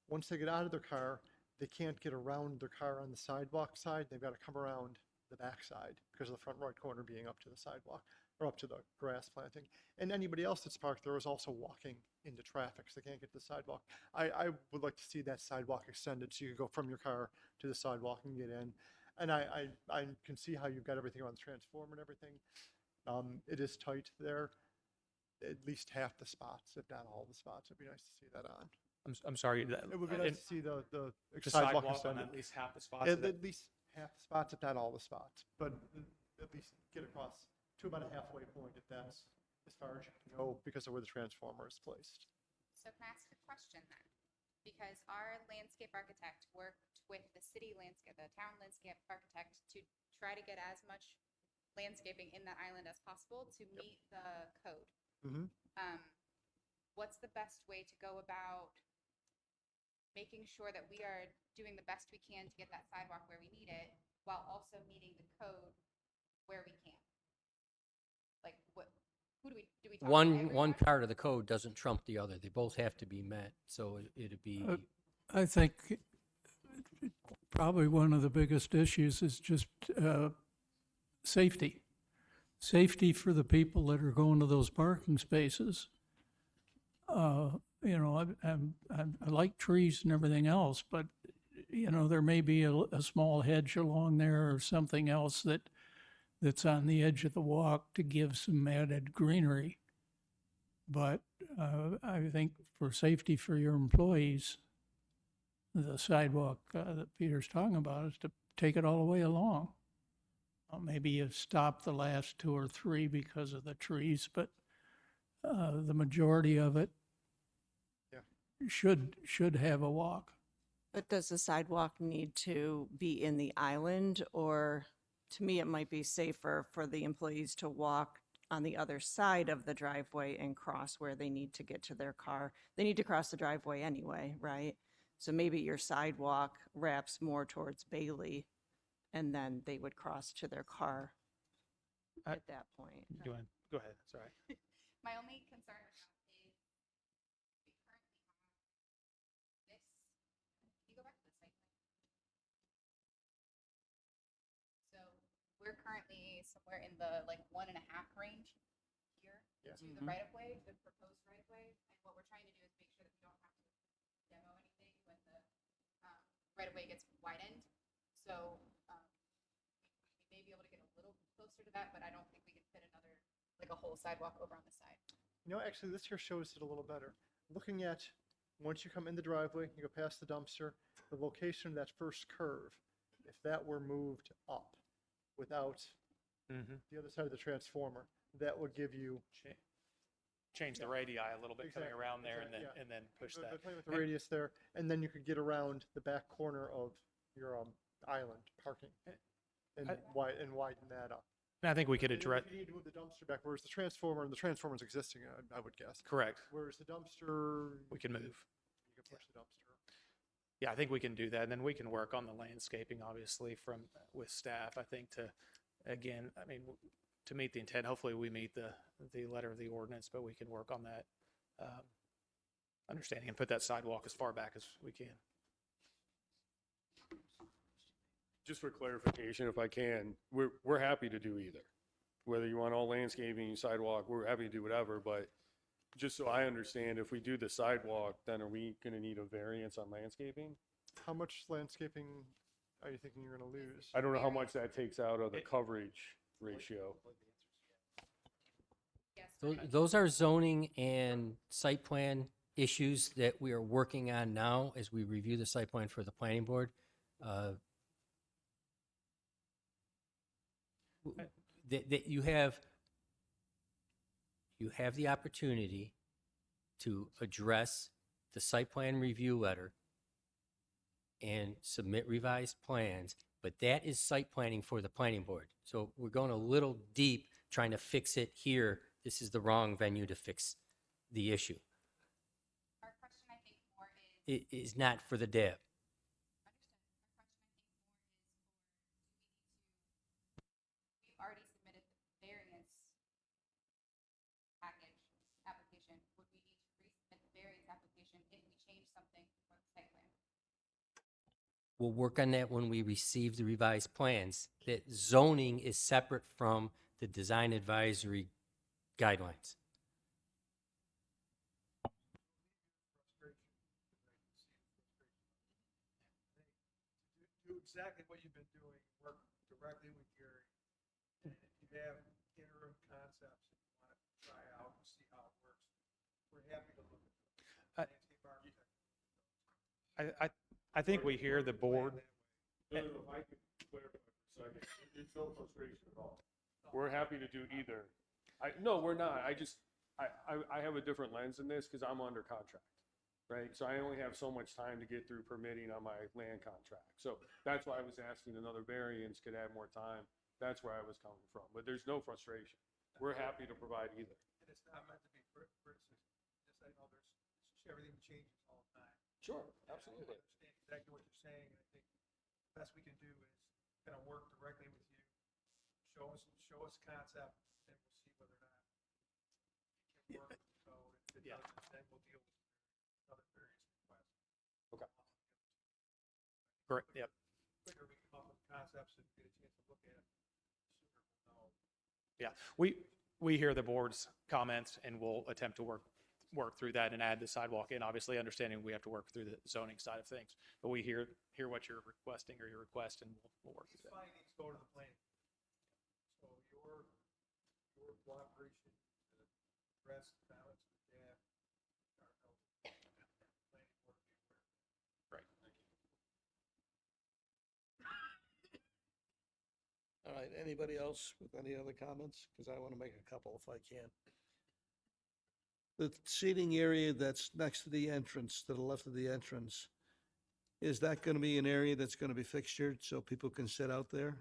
[SPEAKER 11] once they get out of their car, they can't get around their car on the sidewalk side. They've got to come around the back side because of the front right corner being up to the sidewalk or up to the grass planting. And anybody else that's parked there is also walking into traffic, so they can't get to the sidewalk. I would like to see that sidewalk extended so you can go from your car to the sidewalk and get in. And I can see how you've got everything around the transformer and everything. It is tight there. At least half the spots, if not all the spots. It'd be nice to see that on.
[SPEAKER 6] I'm sorry.
[SPEAKER 11] It would be nice to see the
[SPEAKER 6] The
[SPEAKER 11] sidewalk
[SPEAKER 6] sidewalk on
[SPEAKER 11] extended.
[SPEAKER 6] at least half the spots.
[SPEAKER 11] At least half the spots, if not all the spots, but at least get across to about a halfway point if that's as far as you can go because of where the transformer is placed.
[SPEAKER 3] So can I ask a question then? Because our landscape architect worked with the town landscape architect to try to get as much landscaping in that island as possible to meet the code.
[SPEAKER 11] Mm-hmm.
[SPEAKER 3] What's the best way to go about making sure that we are doing the best we can to get that sidewalk where we need it while also meeting the code where we can? Like, who do we talk to
[SPEAKER 5] One
[SPEAKER 3] everyone?
[SPEAKER 5] part of the code doesn't trump the other. They both have to be met, so it'd be,
[SPEAKER 7] I think probably one of the biggest issues is just safety. Safety for the people that are going to those parking spaces. You know, I like trees and everything else, but, you know, there may be a small hedge along there or something else that's on the edge of the walk to give some added greenery. But I think for safety for your employees, the sidewalk that Peter's talking about is to take it all the way along. Maybe you stop the last 2 or 3 because of the trees, but the majority of it
[SPEAKER 11] Yeah.
[SPEAKER 7] should have a walk.
[SPEAKER 8] But does the sidewalk need to be in the island, or to me, it might be safer for the employees to walk on the other side of the driveway and cross where they need to get to their car. They need to cross the driveway anyway, right? So maybe your sidewalk wraps more towards Bailey, and then they would cross to their car
[SPEAKER 6] I-
[SPEAKER 8] at that point.
[SPEAKER 6] Go ahead, sorry.
[SPEAKER 3] My only concern right now is we currently have this. Can you go back to the site plan? So we're currently somewhere in the like 1.5 range here
[SPEAKER 11] Yeah.
[SPEAKER 3] to the right of way, the proposed right of way. And what we're trying to do is make sure that we don't have to demo anything when the right of way gets widened. So we may be able to get a little closer to that, but I don't think we can fit another, like a whole sidewalk over on the side.
[SPEAKER 11] You know, actually, this here shows it a little better. Looking at, once you come in the driveway, you go past the dumpster, the location of that first curve, if that were moved up without the other side of the transformer, that would give you.
[SPEAKER 6] Change the radii a little bit coming
[SPEAKER 11] Exactly,
[SPEAKER 6] around there
[SPEAKER 11] exactly, yeah.
[SPEAKER 6] and then push
[SPEAKER 11] They're
[SPEAKER 6] that.
[SPEAKER 11] playing with the radius there, and then you could get around the back corner of your island parking and widen that up.
[SPEAKER 6] And I think we could
[SPEAKER 11] And then
[SPEAKER 6] address,
[SPEAKER 11] if you need to move the dumpster back, whereas the transformer's existing, I would guess.
[SPEAKER 6] correct,
[SPEAKER 11] Whereas the dumpster.
[SPEAKER 6] we can move.
[SPEAKER 11] You can push the dumpster.
[SPEAKER 6] Yeah, I think we can do that. And then we can work on the landscaping, obviously, with staff, I think again, I mean, to meet the intent, hopefully we meet the letter of the ordinance, but we can work on that understanding and put that sidewalk as far back as we can.
[SPEAKER 9] Just for clarification, if I can, we're happy to do either. Whether you want all landscaping, sidewalk, we're happy to do whatever, but just so I understand, if we do the sidewalk, then are we gonna need a variance on landscaping?
[SPEAKER 11] How much landscaping are you thinking you're gonna lose?
[SPEAKER 9] I don't know how much that takes out of the coverage ratio.
[SPEAKER 3] Yes.
[SPEAKER 5] those are zoning and site plan issues that we are working on now as we review the site plan for the planning board. That you have the opportunity to address the site plan review letter and submit revised plans, but that is site planning for the planning board. So we're going a little deep trying to fix it here. This is the wrong venue to fix the issue.
[SPEAKER 3] Our question, I think, more is.
[SPEAKER 5] It is not for the DAB.
[SPEAKER 3] We've already submitted the variance package application. Would we need to resubmit the variance application if we change something for the site plan?
[SPEAKER 5] We'll work on that when we receive the revised plans. That zoning is separate from the design advisory guidelines.
[SPEAKER 4] Do exactly what you've been doing, work directly with Gary. And if you have interim concepts that you want to try out and see how it works, we're happy to look at them. Landscape architect.
[SPEAKER 6] I think we hear the board.
[SPEAKER 9] No, if I could clarify for a second, it's no frustration at all. We're happy to do either. No, we're not. I have a different lens in this because I'm under contract, right? So I only have so much time to get through permitting on my land contract. So that's why I was asking another variance could add more time. That's where I was coming from. But there's no frustration. We're happy to provide either.
[SPEAKER 4] And it's not meant to be criticism. Just, I know everything changes all the time.
[SPEAKER 9] Sure,
[SPEAKER 4] I
[SPEAKER 9] absolutely.
[SPEAKER 4] understand exactly what you're saying, and I think the best we can do is kind of work directly with you, show us concept, and we'll see whether or not it can work. So if it
[SPEAKER 6] Yeah.
[SPEAKER 4] doesn't, then we'll deal with another variance request.
[SPEAKER 6] Okay. Correct, yep.
[SPEAKER 4] Quicker we come up with concepts and get a chance to look at it, sooner we'll know.
[SPEAKER 6] Yeah, we hear the board's comments and we'll attempt to work through that and add the sidewalk in, obviously understanding we have to work through the zoning side of things. But we hear what you're requesting or your request and we'll work
[SPEAKER 4] These
[SPEAKER 6] through that.
[SPEAKER 4] findings go to the planning. So your cooperation to address the balance of the gap are held. Planning board will be aware.
[SPEAKER 6] Right.
[SPEAKER 1] All right, anybody else with any other comments? Because I want to make a couple if I can. The seating area that's next to the entrance, to the left of the entrance, is that going to be an area that's going to be fixtured so people can sit out there?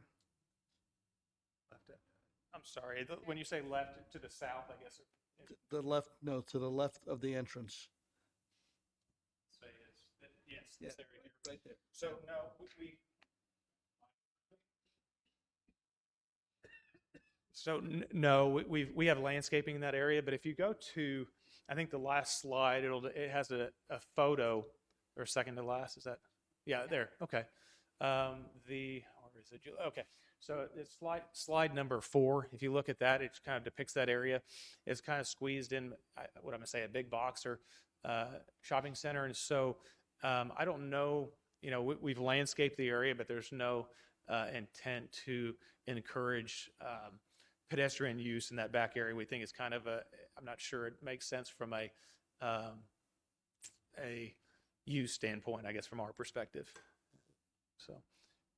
[SPEAKER 6] I'm sorry, when you say left to the south, I guess.
[SPEAKER 1] The left, no, to the left of the entrance.
[SPEAKER 6] Yes,
[SPEAKER 1] Yeah,
[SPEAKER 6] this area here.
[SPEAKER 1] right there.
[SPEAKER 6] So no, we have landscaping in that area, but if you go to, I think the last slide, it has a photo, or second to last, is that? Yeah, there, okay. Where is it? Okay, so it's slide number 4. If you look at that, it kind of depicts that area. It's kind of squeezed in, what I'm gonna say, a big box or shopping center. And so I don't know, we've landscaped the area, but there's no intent to encourage pedestrian use in that back area. We think it's kind of I'm not sure it makes sense from a use standpoint, I guess, from our perspective. So.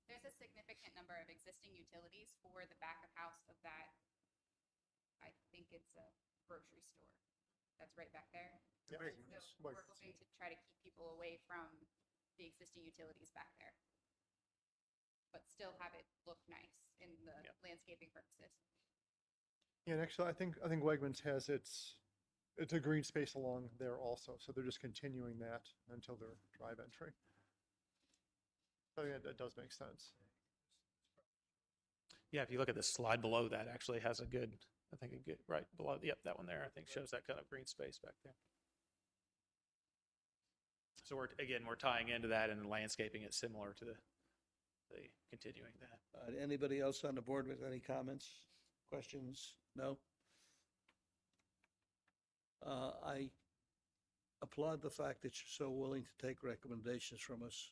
[SPEAKER 3] There's a significant number of existing utilities for the back of house of that. I think it's a grocery store that's right back there.
[SPEAKER 11] Yeah.
[SPEAKER 3] So we're hoping to try to keep people away from the existing utilities back there, but still have it look nice in the landscaping purposes.
[SPEAKER 11] Yeah, and actually, I think Wegmans has it's a green space along there also, so they're just continuing that until their drive entry. I think that does make sense.
[SPEAKER 6] Yeah, if you look at the slide below that, actually has a good, right below, yep, that one there, I think shows that kind of green space back there. So we're tying into that and landscaping it similar to the continuing that.
[SPEAKER 1] Anybody else on the board with any comments, questions? No? I applaud the fact that you're so willing to take recommendations from us.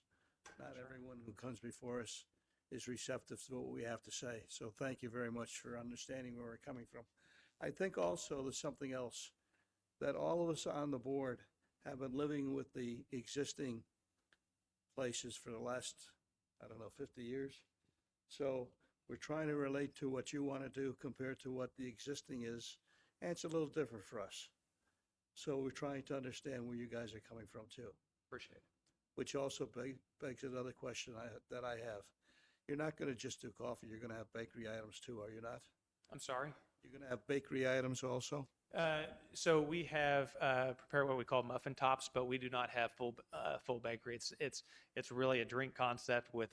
[SPEAKER 1] Not everyone who comes before us is receptive to what we have to say. So thank you very much for understanding where we're coming from. I think also there's something else, that all of us on the board have been living with the existing places for the last, 50 years. So we're trying to relate to what you want to do compared to what the existing is, and it's a little different for us. So we're trying to understand where you guys are coming from too.
[SPEAKER 6] Appreciate it.
[SPEAKER 1] Which also begs another question that I have. You're not going to just do coffee, you're going to have bakery items too, are you not?
[SPEAKER 6] I'm sorry?
[SPEAKER 1] You're going to have bakery items also?
[SPEAKER 6] So we have prepared what we call muffin tops, but we do not have full bakery. It's really a drink concept with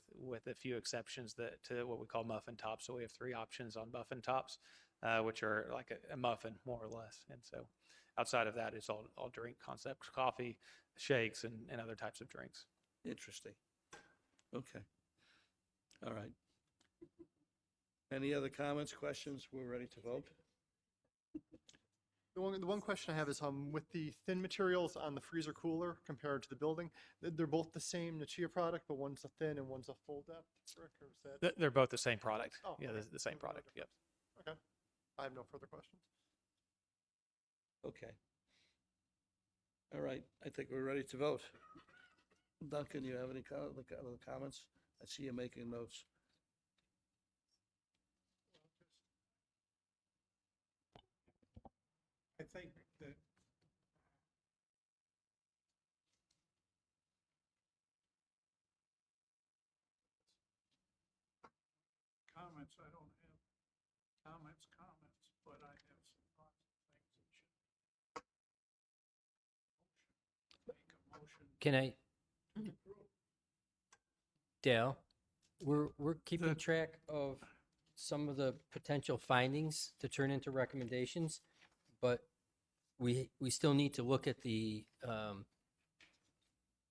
[SPEAKER 6] a few exceptions to what we call muffin tops. So we have 3 options on muffin tops, which are like a muffin more or less. And so outside of that, it's all drink concepts, coffee, shakes, and other types of drinks.
[SPEAKER 1] Interesting. Okay. All right. Any other comments, questions? We're ready to vote.
[SPEAKER 11] The one question I have is with the thin materials on the freezer cooler compared to the building, they're both the same Nichia product, but one's a thin and one's a full depth, Rick, or is that?
[SPEAKER 6] They're both the same product.
[SPEAKER 11] Oh,
[SPEAKER 6] Yeah,
[SPEAKER 11] okay.
[SPEAKER 6] the same product. Yep.
[SPEAKER 11] Okay. I have no further questions.
[SPEAKER 1] Okay. All right, I think we're ready to vote. Duncan, you have any other comments? I see you making notes.
[SPEAKER 7] I think that comments, I don't have comments, but I have some thoughts and things that should make a motion.
[SPEAKER 5] Can I,
[SPEAKER 7] to approve.
[SPEAKER 5] Dale, we're keeping
[SPEAKER 7] The-
[SPEAKER 5] track of some of the potential findings to turn into recommendations, but we still need to look at the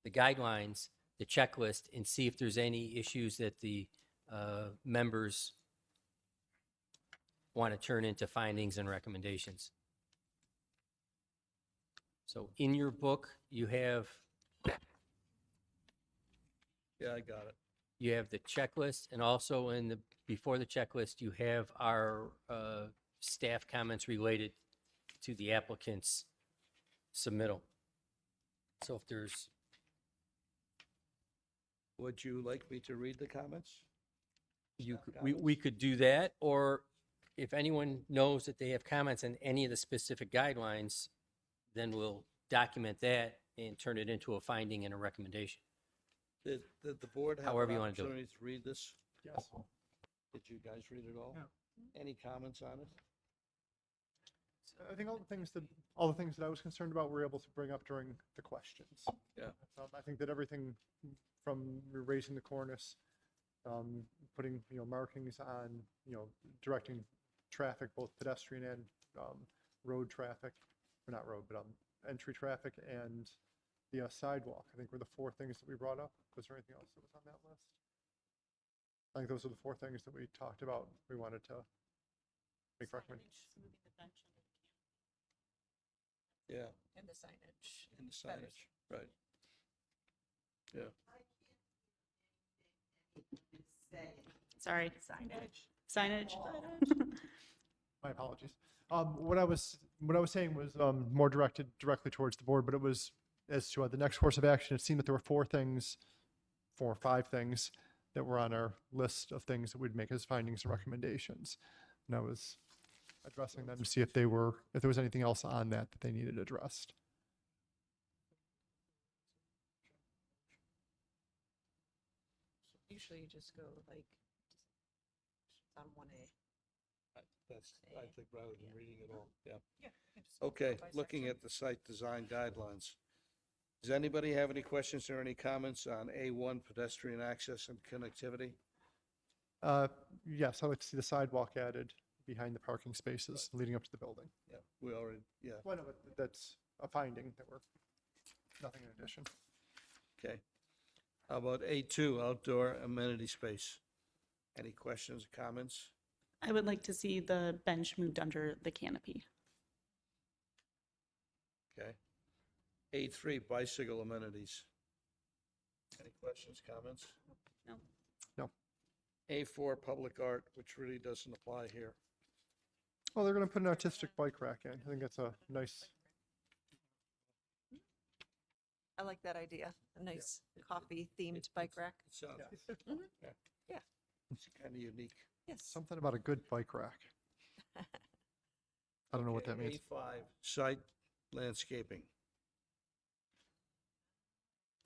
[SPEAKER 5] guidelines, the checklist, and see if there's any issues that the members want to turn into findings and recommendations. So in your book, you have
[SPEAKER 1] Yeah, I got it.
[SPEAKER 5] the checklist, and also before the checklist, you have our staff comments related to the applicant's submittal. So if there's,
[SPEAKER 1] Would you like me to read the comments?
[SPEAKER 5] we could do that, or if anyone knows that they have comments on any of the specific guidelines, then we'll document that and turn it into a finding and a recommendation.
[SPEAKER 1] Did the board have
[SPEAKER 5] However
[SPEAKER 1] an
[SPEAKER 5] you wanna do it.
[SPEAKER 1] opportunity to read this?
[SPEAKER 11] Yes.
[SPEAKER 1] Did you guys read it all?
[SPEAKER 7] Yeah.
[SPEAKER 1] Any comments on it?
[SPEAKER 11] I think all the things that I was concerned about were able to bring up during the questions.
[SPEAKER 1] Yeah.
[SPEAKER 11] I think that everything from raising the cornice, putting, markings on, directing traffic, both pedestrian and road traffic, or not road, but entry traffic and the sidewalk, I think were the four things that we brought up. Was there anything else that was on that list? I think those are the four things that we talked about. We wanted to make recommendations.
[SPEAKER 1] Yeah,
[SPEAKER 8] And the signage.
[SPEAKER 1] in the signage, right. Yeah.
[SPEAKER 10] Sorry. Signage.
[SPEAKER 11] My apologies. What I was saying was more directed directly towards the board, but it was as to the next course of action. It seemed that there were four or five things that were on our list of things that we'd make as findings and recommendations. And I was addressing them to see if there was anything else on that they needed addressed.
[SPEAKER 8] Usually you just go like on 1A.
[SPEAKER 1] That's, I think, rather than reading it all, yeah.
[SPEAKER 8] Yeah.
[SPEAKER 1] Okay, looking at the site design guidelines. Does anybody have any questions or any comments on A1 pedestrian access and connectivity?
[SPEAKER 11] Yes, I'd like to see the sidewalk added behind the parking spaces leading up to the building.
[SPEAKER 1] Yeah, we already, yeah,
[SPEAKER 11] Well, no, but that's a finding that we're, nothing in addition.
[SPEAKER 1] okay. How about A2, outdoor amenity space? Any questions or comments?
[SPEAKER 10] I would like to see the bench moved under the canopy.
[SPEAKER 1] Okay. A3, bicycle amenities. Any questions, comments?
[SPEAKER 10] No.
[SPEAKER 11] No.
[SPEAKER 1] A4, public art, which really doesn't apply here.
[SPEAKER 11] Well, they're going to put an artistic bike rack in. I think that's a nice.
[SPEAKER 8] I like that idea. A nice coffee themed bike rack.
[SPEAKER 1] It sounds,
[SPEAKER 8] Yeah. Yeah.
[SPEAKER 1] it's kind of unique.
[SPEAKER 8] Yes.
[SPEAKER 11] Something about a good bike rack. I don't know what that means.
[SPEAKER 1] A5, site landscaping.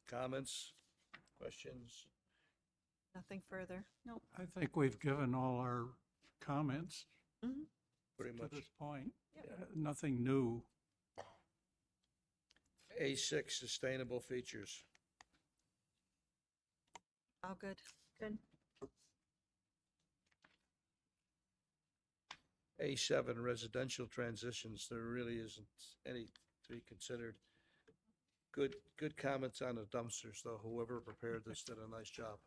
[SPEAKER 1] Comments, questions?
[SPEAKER 8] Nothing further. No.
[SPEAKER 7] I think we've given all our comments
[SPEAKER 1] Pretty
[SPEAKER 7] to
[SPEAKER 1] much.
[SPEAKER 7] this point.
[SPEAKER 8] Yeah.
[SPEAKER 7] Nothing new.
[SPEAKER 1] A6, sustainable features.
[SPEAKER 8] All good. Good.
[SPEAKER 1] A7, residential transitions. There really isn't any to be considered. Good comments on the dumpsters, though. Whoever prepared this did a nice job.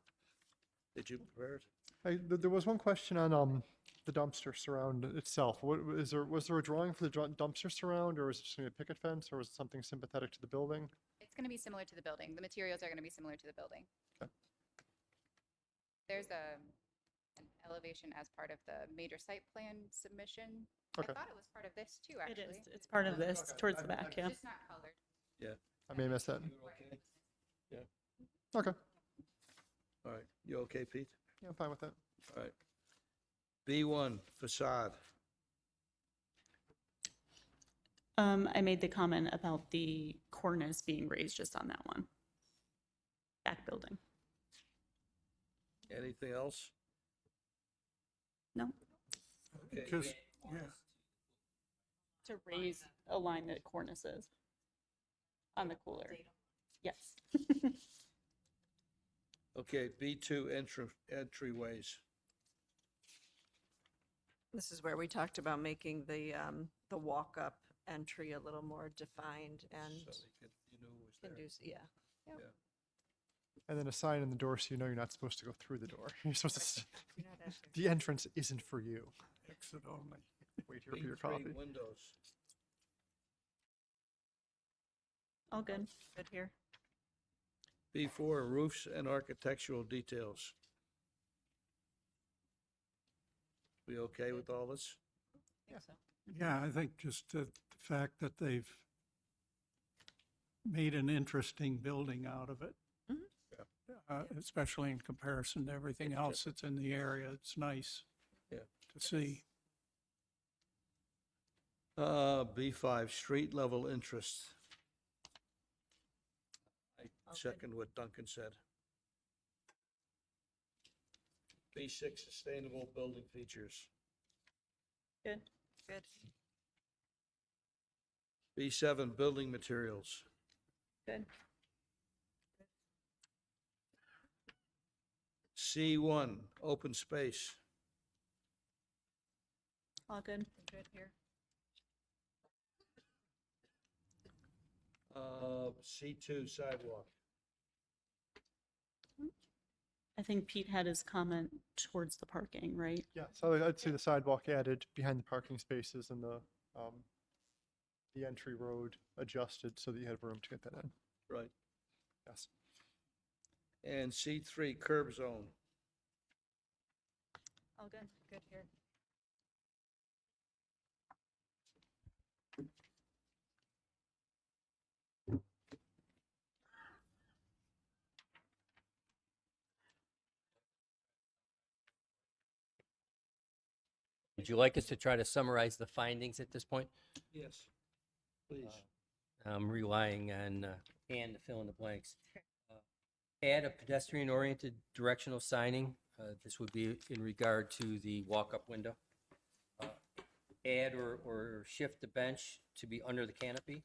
[SPEAKER 1] Did you prepare it?
[SPEAKER 11] There was one question on the dumpster surround itself. Was there a drawing for the dumpster surround, or was it just going to be a picket fence, or was it something sympathetic to the building?
[SPEAKER 3] It's going to be similar to the building. The materials are going to be similar to the building.
[SPEAKER 11] Okay.
[SPEAKER 3] There's an elevation as part of the major site plan submission.
[SPEAKER 11] Okay.
[SPEAKER 3] I thought it was part of this too,
[SPEAKER 10] It
[SPEAKER 3] actually.
[SPEAKER 10] is. It's part of this, towards the back, yeah.
[SPEAKER 3] It's just not colored.
[SPEAKER 11] I may have missed that.
[SPEAKER 1] You okay?
[SPEAKER 11] Okay.
[SPEAKER 1] All right. You okay, Pete?
[SPEAKER 11] Yeah, I'm fine with that.
[SPEAKER 1] All right. B1, facade.
[SPEAKER 10] I made the comment about the cornice being raised just on that one. Back building.
[SPEAKER 1] Anything else?
[SPEAKER 10] No,
[SPEAKER 1] Okay.
[SPEAKER 7] Just, yeah,
[SPEAKER 10] to raise, align the cornices on the cooler. Yes.
[SPEAKER 1] Okay, B2, entryways.
[SPEAKER 8] This is where we talked about making the walk-up entry a little more defined and
[SPEAKER 1] So they could, you knew it was there.
[SPEAKER 8] conducive, yeah.
[SPEAKER 11] And then a sign in the door so you know you're not supposed to go through the door. You're supposed to,
[SPEAKER 8] You're not asking.
[SPEAKER 11] the entrance isn't for you.
[SPEAKER 7] Exit only.
[SPEAKER 11] Wait here for your
[SPEAKER 1] B3
[SPEAKER 11] coffee.
[SPEAKER 1] windows.
[SPEAKER 10] All good.
[SPEAKER 8] Good here.
[SPEAKER 1] B4 roofs and architectural details. We okay with all this?
[SPEAKER 7] Yeah, I think just the fact that they've made an interesting building out of it. Especially in comparison to everything else that's in the area. It's nice
[SPEAKER 1] Yeah.
[SPEAKER 7] to see.
[SPEAKER 1] B5 street level interest. I second what Duncan said. B6 sustainable building features.
[SPEAKER 10] Good.
[SPEAKER 8] Good.
[SPEAKER 1] B7 building materials.
[SPEAKER 10] Good.
[SPEAKER 1] C1 open space.
[SPEAKER 10] All good.
[SPEAKER 8] Good here.
[SPEAKER 1] C2 sidewalk.
[SPEAKER 10] I think Pete had his comment towards the parking, right?
[SPEAKER 11] Yeah, so I'd say the sidewalk added behind the parking spaces and the entry road adjusted so that you had room to get that in.
[SPEAKER 1] Right.
[SPEAKER 11] Yes.
[SPEAKER 1] And C3 curb zone.
[SPEAKER 10] All good.
[SPEAKER 8] Good here.
[SPEAKER 5] Would you like us to try to summarize the findings at this point?
[SPEAKER 1] Yes. Please.
[SPEAKER 5] I'm relying on Ann to fill in the blanks. Add a pedestrian-oriented directional signing. This would be in regard to the walk-up window. Add or shift the bench to be under the canopy.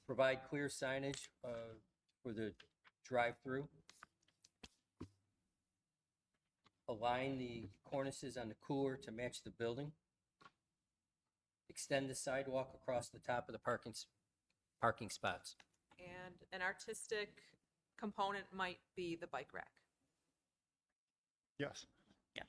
[SPEAKER 5] Provide clear signage for the drive-through. Align the cornices on the cooler to match the building. Extend the sidewalk across the top of the parking spots.
[SPEAKER 12] And an artistic component might be the bike rack.
[SPEAKER 11] Yes.
[SPEAKER 10] Yeah.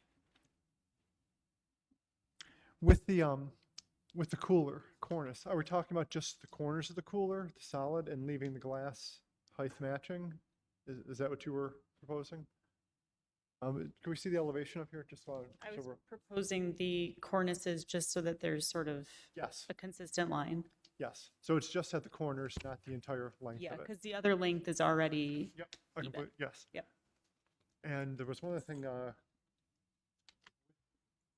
[SPEAKER 11] With the cooler cornice, are we talking about just the corners of the cooler, the solid, and leaving the glass height matching? Is that what you were proposing? Can we see the elevation up here? Just so
[SPEAKER 10] I
[SPEAKER 11] so
[SPEAKER 10] was
[SPEAKER 11] we're-
[SPEAKER 10] proposing the cornices just so that there's sort of
[SPEAKER 11] Yes,
[SPEAKER 10] a consistent line.
[SPEAKER 11] yes. So it's just at the corners, not the entire length
[SPEAKER 10] Yeah,
[SPEAKER 11] of it.
[SPEAKER 10] because the other length is already,
[SPEAKER 11] Yep, I
[SPEAKER 10] even.
[SPEAKER 11] complete, yes.
[SPEAKER 10] Yep.
[SPEAKER 11] And there was one other thing,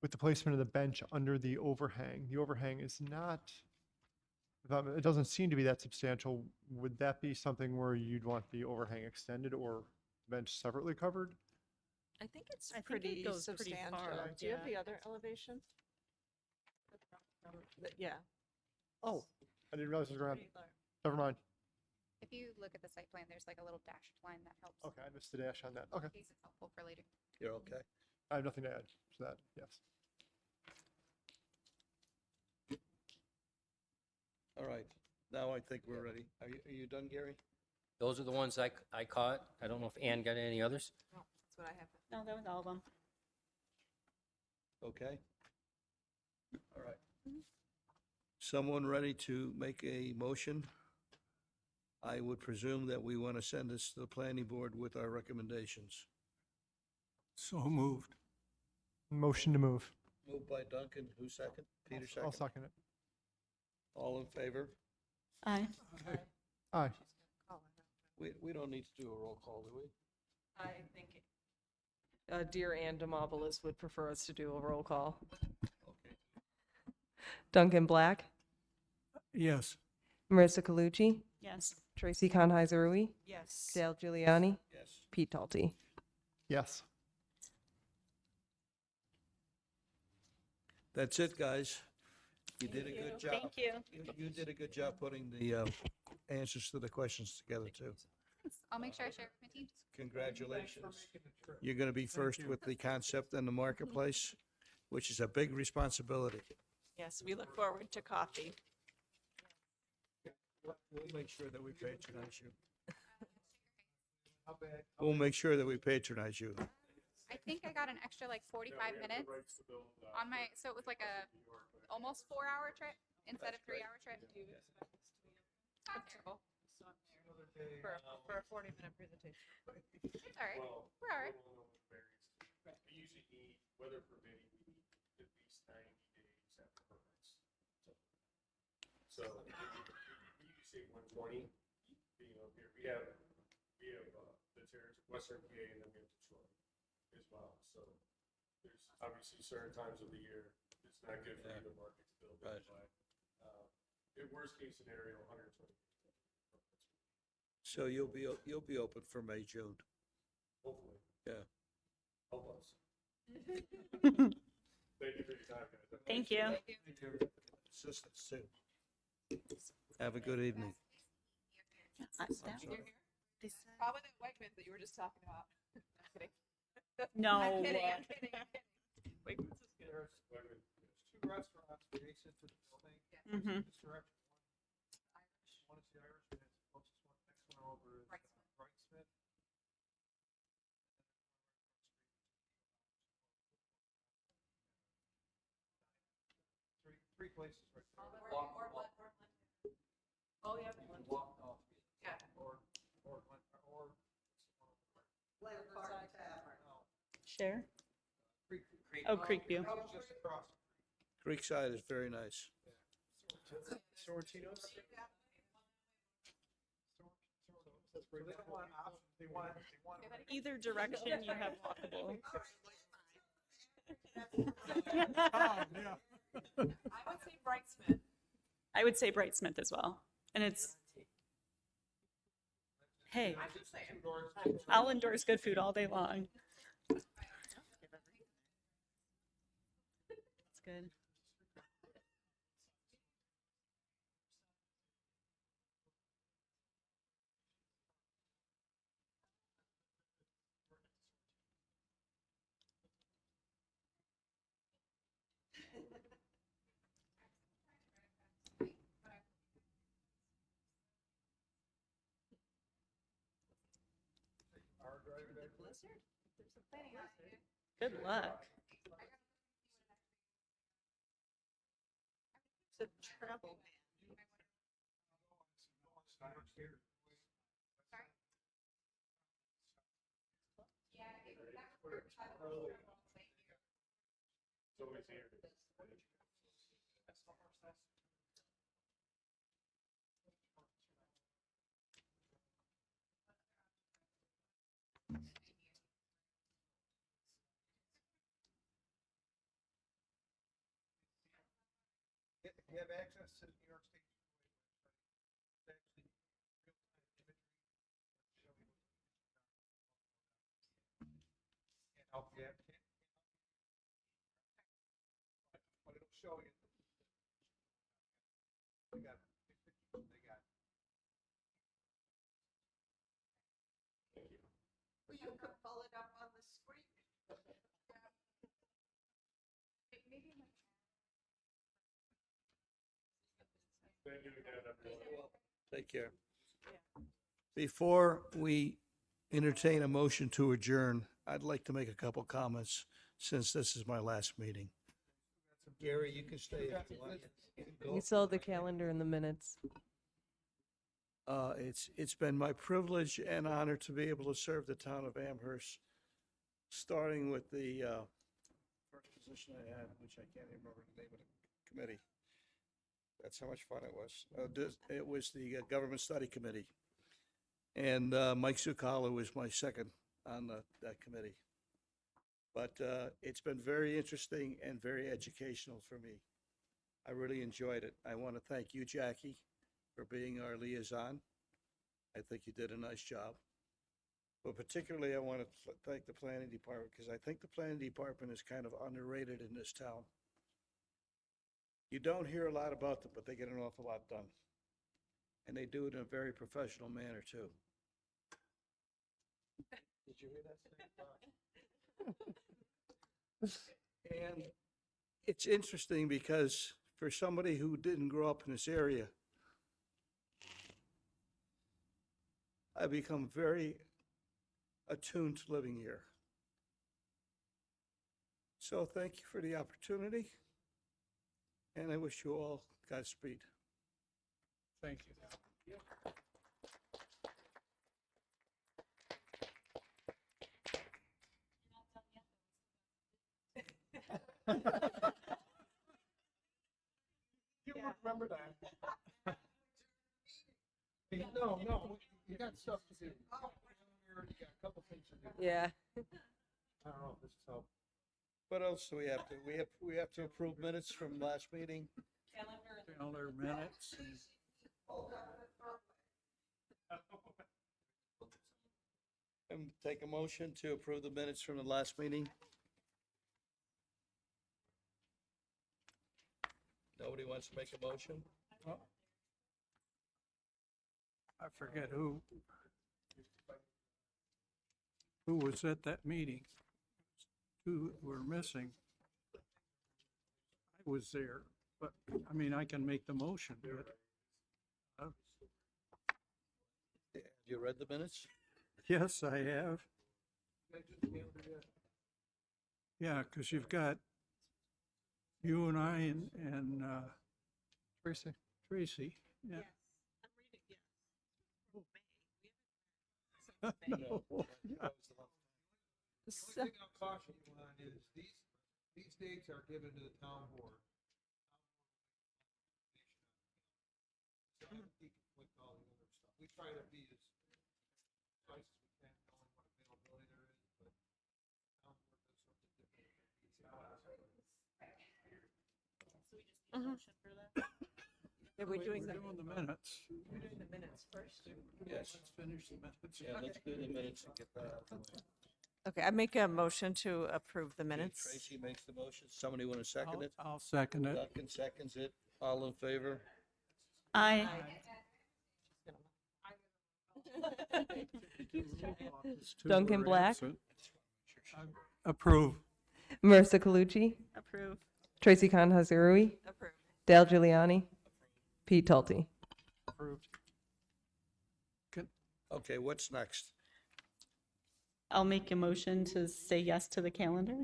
[SPEAKER 11] with the placement of the bench under the overhang. The overhang is not, it doesn't seem to be that substantial. Would that be something where you'd want the overhang extended or bench separately covered?
[SPEAKER 8] I think it's
[SPEAKER 10] I think it
[SPEAKER 8] pretty
[SPEAKER 10] goes pretty
[SPEAKER 8] substantial.
[SPEAKER 10] far,
[SPEAKER 8] Do you have
[SPEAKER 10] yeah.
[SPEAKER 8] the other elevation? Yeah.
[SPEAKER 11] Oh, I didn't realize it was around,
[SPEAKER 8] Pretty large.
[SPEAKER 11] never mind.
[SPEAKER 3] If you look at the site plan, there's like a little dashed line that helps.
[SPEAKER 11] Okay, I missed the dash on that. Okay,
[SPEAKER 3] In case it's helpful for later.
[SPEAKER 1] You're okay?
[SPEAKER 11] I have nothing to add to that, yes.
[SPEAKER 1] All right. Now I think we're ready. Are you done, Gary?
[SPEAKER 5] Those are the ones I caught. I don't know if Ann got any others.
[SPEAKER 12] No, that's what I have.
[SPEAKER 10] no, that was all of them.
[SPEAKER 1] Okay? All right. Someone ready to make a motion? I would presume that we want to send this to the planning board with our recommendations.
[SPEAKER 7] So moved.
[SPEAKER 11] Motion to move.
[SPEAKER 1] Moved by Duncan, who second? Peter
[SPEAKER 11] I'll
[SPEAKER 1] second.
[SPEAKER 11] second it.
[SPEAKER 1] All in favor?
[SPEAKER 10] Aye.
[SPEAKER 11] Aye.
[SPEAKER 1] We don't need to do a roll call, do we?
[SPEAKER 2] I think dear Ann Demobilis would prefer us to do a roll call.
[SPEAKER 1] Okay.
[SPEAKER 2] Duncan Black,
[SPEAKER 7] Yes.
[SPEAKER 2] Marissa Colucci,
[SPEAKER 10] Yes.
[SPEAKER 2] Tracy Conhiser-Rui,
[SPEAKER 8] Yes.
[SPEAKER 2] Dale Giuliani,
[SPEAKER 1] Yes.
[SPEAKER 2] Pete Talty.
[SPEAKER 11] Yes.
[SPEAKER 1] That's it, guys. You did a good job.
[SPEAKER 10] Thank you.
[SPEAKER 1] You did a good job putting the answers to the questions together, too.
[SPEAKER 3] Thanks. I'll make sure I share it with my team.
[SPEAKER 1] Congratulations. You're going to be first with the concept in the marketplace, which is a big responsibility.
[SPEAKER 8] Yes, we look forward to coffee.
[SPEAKER 1] We'll make sure that we patronize you. We'll make sure that we patronize you.
[SPEAKER 3] I think I got an extra like 45 minutes on my, so it was like a almost 4-hour trip instead of 3-hour trip. Not terrible.
[SPEAKER 12] For a 40-minute presentation.
[SPEAKER 3] It's all right. We're all right.
[SPEAKER 9] We usually need, weather permitting, we need at least 90 days after permits. So we usually say 120, you know, here we have the territory, Western PA, and then we have Detroit as well. So there's obviously certain times of the year, it's not good for either market to build it, but in worst case scenario, 120.
[SPEAKER 1] So you'll be open for May, June.
[SPEAKER 9] Hopefully.
[SPEAKER 1] Yeah.
[SPEAKER 9] Help us. Thank you for your time, guys.
[SPEAKER 10] Thank you.
[SPEAKER 1] Assistants too. Have a good evening.
[SPEAKER 12] Probably the Wegmans that you were just talking about. I'm kidding.
[SPEAKER 10] No.
[SPEAKER 12] I'm kidding, I'm kidding, I'm kidding.
[SPEAKER 4] Wegmans is good. There's two restaurants adjacent to the building.
[SPEAKER 10] Mhm.
[SPEAKER 4] This direction, one is the Irish, and it's the closest one, next one over is Brightsmith. Three places right there.
[SPEAKER 12] Oh, yeah.
[SPEAKER 4] Walk off.
[SPEAKER 12] Yeah.
[SPEAKER 4] Or.
[SPEAKER 10] Share?
[SPEAKER 4] Creek.
[SPEAKER 10] Oh, Creekview.
[SPEAKER 4] That was just across.
[SPEAKER 1] Creekside is very nice.
[SPEAKER 11] Sorrentino's?
[SPEAKER 4] So they don't want options, they want.
[SPEAKER 10] Either direction you have walkable.
[SPEAKER 7] Yeah.
[SPEAKER 12] I would say Brightsmith.
[SPEAKER 10] I would say Brightsmith as well. And it's, hey,
[SPEAKER 12] I'm just saying.
[SPEAKER 10] I'll endorse good food all day long. That's good. Good luck.
[SPEAKER 8] It's a travel ban.
[SPEAKER 9] It's always here.
[SPEAKER 4] If you have access to the New York State. It's actually real-time imagery. Show you and help you out. But it'll show you. They got. They got.
[SPEAKER 12] You could pull it up on the screen.
[SPEAKER 9] Thank you again, everyone.
[SPEAKER 1] Take care. Before we entertain a motion to adjourn, I'd like to make a couple comments since this is my last meeting. Gary, you can stay if you want. You can go.
[SPEAKER 2] We saw the calendar in the minutes.
[SPEAKER 1] It's been my privilege and honor to be able to serve the town of Amherst, starting with the first position I had, which I can't even remember the name of the committee. That's how much fun it was. It was the Government Study Committee. And Mike Zuccalla was my second on that committee. But it's been very interesting and very educational for me. I really enjoyed it. I want to thank you, Jackie, for being our liaison. I think you did a nice job. But particularly, I want to thank the planning department because I think the planning department is kind of underrated in this town. You don't hear a lot about them, but they get an awful lot done. And they do it in a very professional manner, too. Did you hear that? And it's interesting because for somebody who didn't grow up in this area, I've become very attuned to living here. So thank you for the opportunity, and I wish you all Godspeed.
[SPEAKER 7] Thank you.
[SPEAKER 4] You remember that? No, you got stuff to do. You got a couple things to do.
[SPEAKER 2] Yeah.
[SPEAKER 4] I don't know if this is helpful.
[SPEAKER 1] What else do we have to, we have to approve minutes from last meeting?
[SPEAKER 7] Calendar minutes.
[SPEAKER 1] And take a motion to approve the minutes from the last meeting? Nobody wants to make a motion?
[SPEAKER 7] I forget who was at that meeting. Who were missing. I was there, but, I mean, I can make the motion, but,
[SPEAKER 1] You read the minutes?
[SPEAKER 7] yes, I have. Yeah, because you've got you and I and
[SPEAKER 11] Tracy.
[SPEAKER 7] Tracy, yeah. No, yeah.
[SPEAKER 4] The only thing I'll caution you on is these dates are given to the town board. So I don't think with all the other stuff. We try to be as precise as we can, knowing what availability there is, but town board does something different.
[SPEAKER 8] Are we doing
[SPEAKER 7] We're doing the minutes.
[SPEAKER 8] the minutes first?
[SPEAKER 1] Yes.
[SPEAKER 7] Let's finish the minutes.
[SPEAKER 1] Yeah, let's do the minutes and get that out of the way.
[SPEAKER 8] Okay, I make a motion to approve the minutes.
[SPEAKER 1] Tracy makes the motion. Somebody want to second it?
[SPEAKER 7] I'll second it.
[SPEAKER 1] Duncan seconds it. All in favor?
[SPEAKER 10] I,
[SPEAKER 2] Duncan
[SPEAKER 7] Were
[SPEAKER 2] Black?
[SPEAKER 7] absent. Approve.
[SPEAKER 2] Marissa Calucci,
[SPEAKER 10] approve.
[SPEAKER 2] Tracy Khan Hazarui,
[SPEAKER 8] Approved.
[SPEAKER 2] Dale Giuliani, Pete Tulty.
[SPEAKER 11] Approved.
[SPEAKER 1] Okay, what's next?
[SPEAKER 10] I'll make a motion to say yes to the calendar.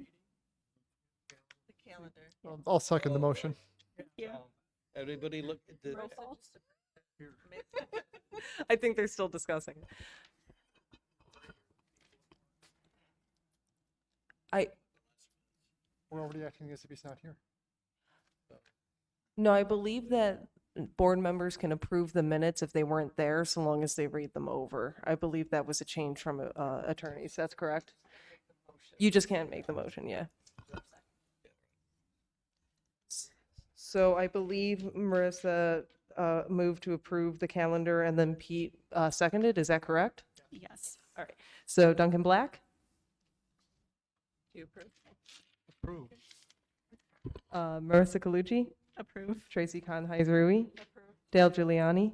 [SPEAKER 8] The calendar.
[SPEAKER 11] I'll second the motion.
[SPEAKER 10] Yeah.
[SPEAKER 1] Everybody look at the,
[SPEAKER 2] I think they're still discussing.
[SPEAKER 11] We're already acting as if he's not here.
[SPEAKER 2] No, I believe that board members can approve the minutes if they weren't there, so long as they read them over. I believe that was a change from attorneys. That's correct? You just can't make the motion, yeah. So I believe Marissa moved to approve the calendar and then Pete seconded. Is that correct?
[SPEAKER 10] Yes.
[SPEAKER 2] All right. So Duncan Black,
[SPEAKER 8] Do you approve?
[SPEAKER 7] Approve.
[SPEAKER 2] Marissa Calucci,
[SPEAKER 10] Approve.
[SPEAKER 2] Tracy Khan Hazarui,
[SPEAKER 8] Approved.
[SPEAKER 2] Dale Giuliani,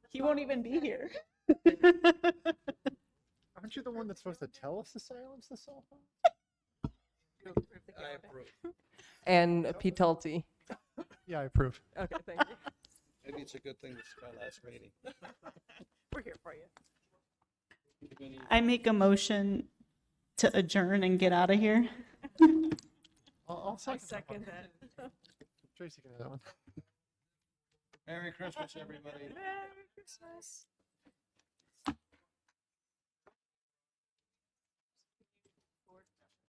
[SPEAKER 10] He won't even be here.
[SPEAKER 11] Aren't you the one that's supposed to tell us to silence the cell phone?
[SPEAKER 1] I approve.
[SPEAKER 2] and Pete Tulty.
[SPEAKER 11] Yeah, I approve.
[SPEAKER 2] Okay, thank you.
[SPEAKER 1] Maybe it's a good thing this is my last meeting.
[SPEAKER 2] We're here for you.
[SPEAKER 10] I make a motion to adjourn and get out of here.
[SPEAKER 11] I'll
[SPEAKER 8] I
[SPEAKER 11] second.
[SPEAKER 8] second that.
[SPEAKER 11] Tracy can have that one.
[SPEAKER 1] Merry Christmas, everybody.
[SPEAKER 8] Merry Christmas.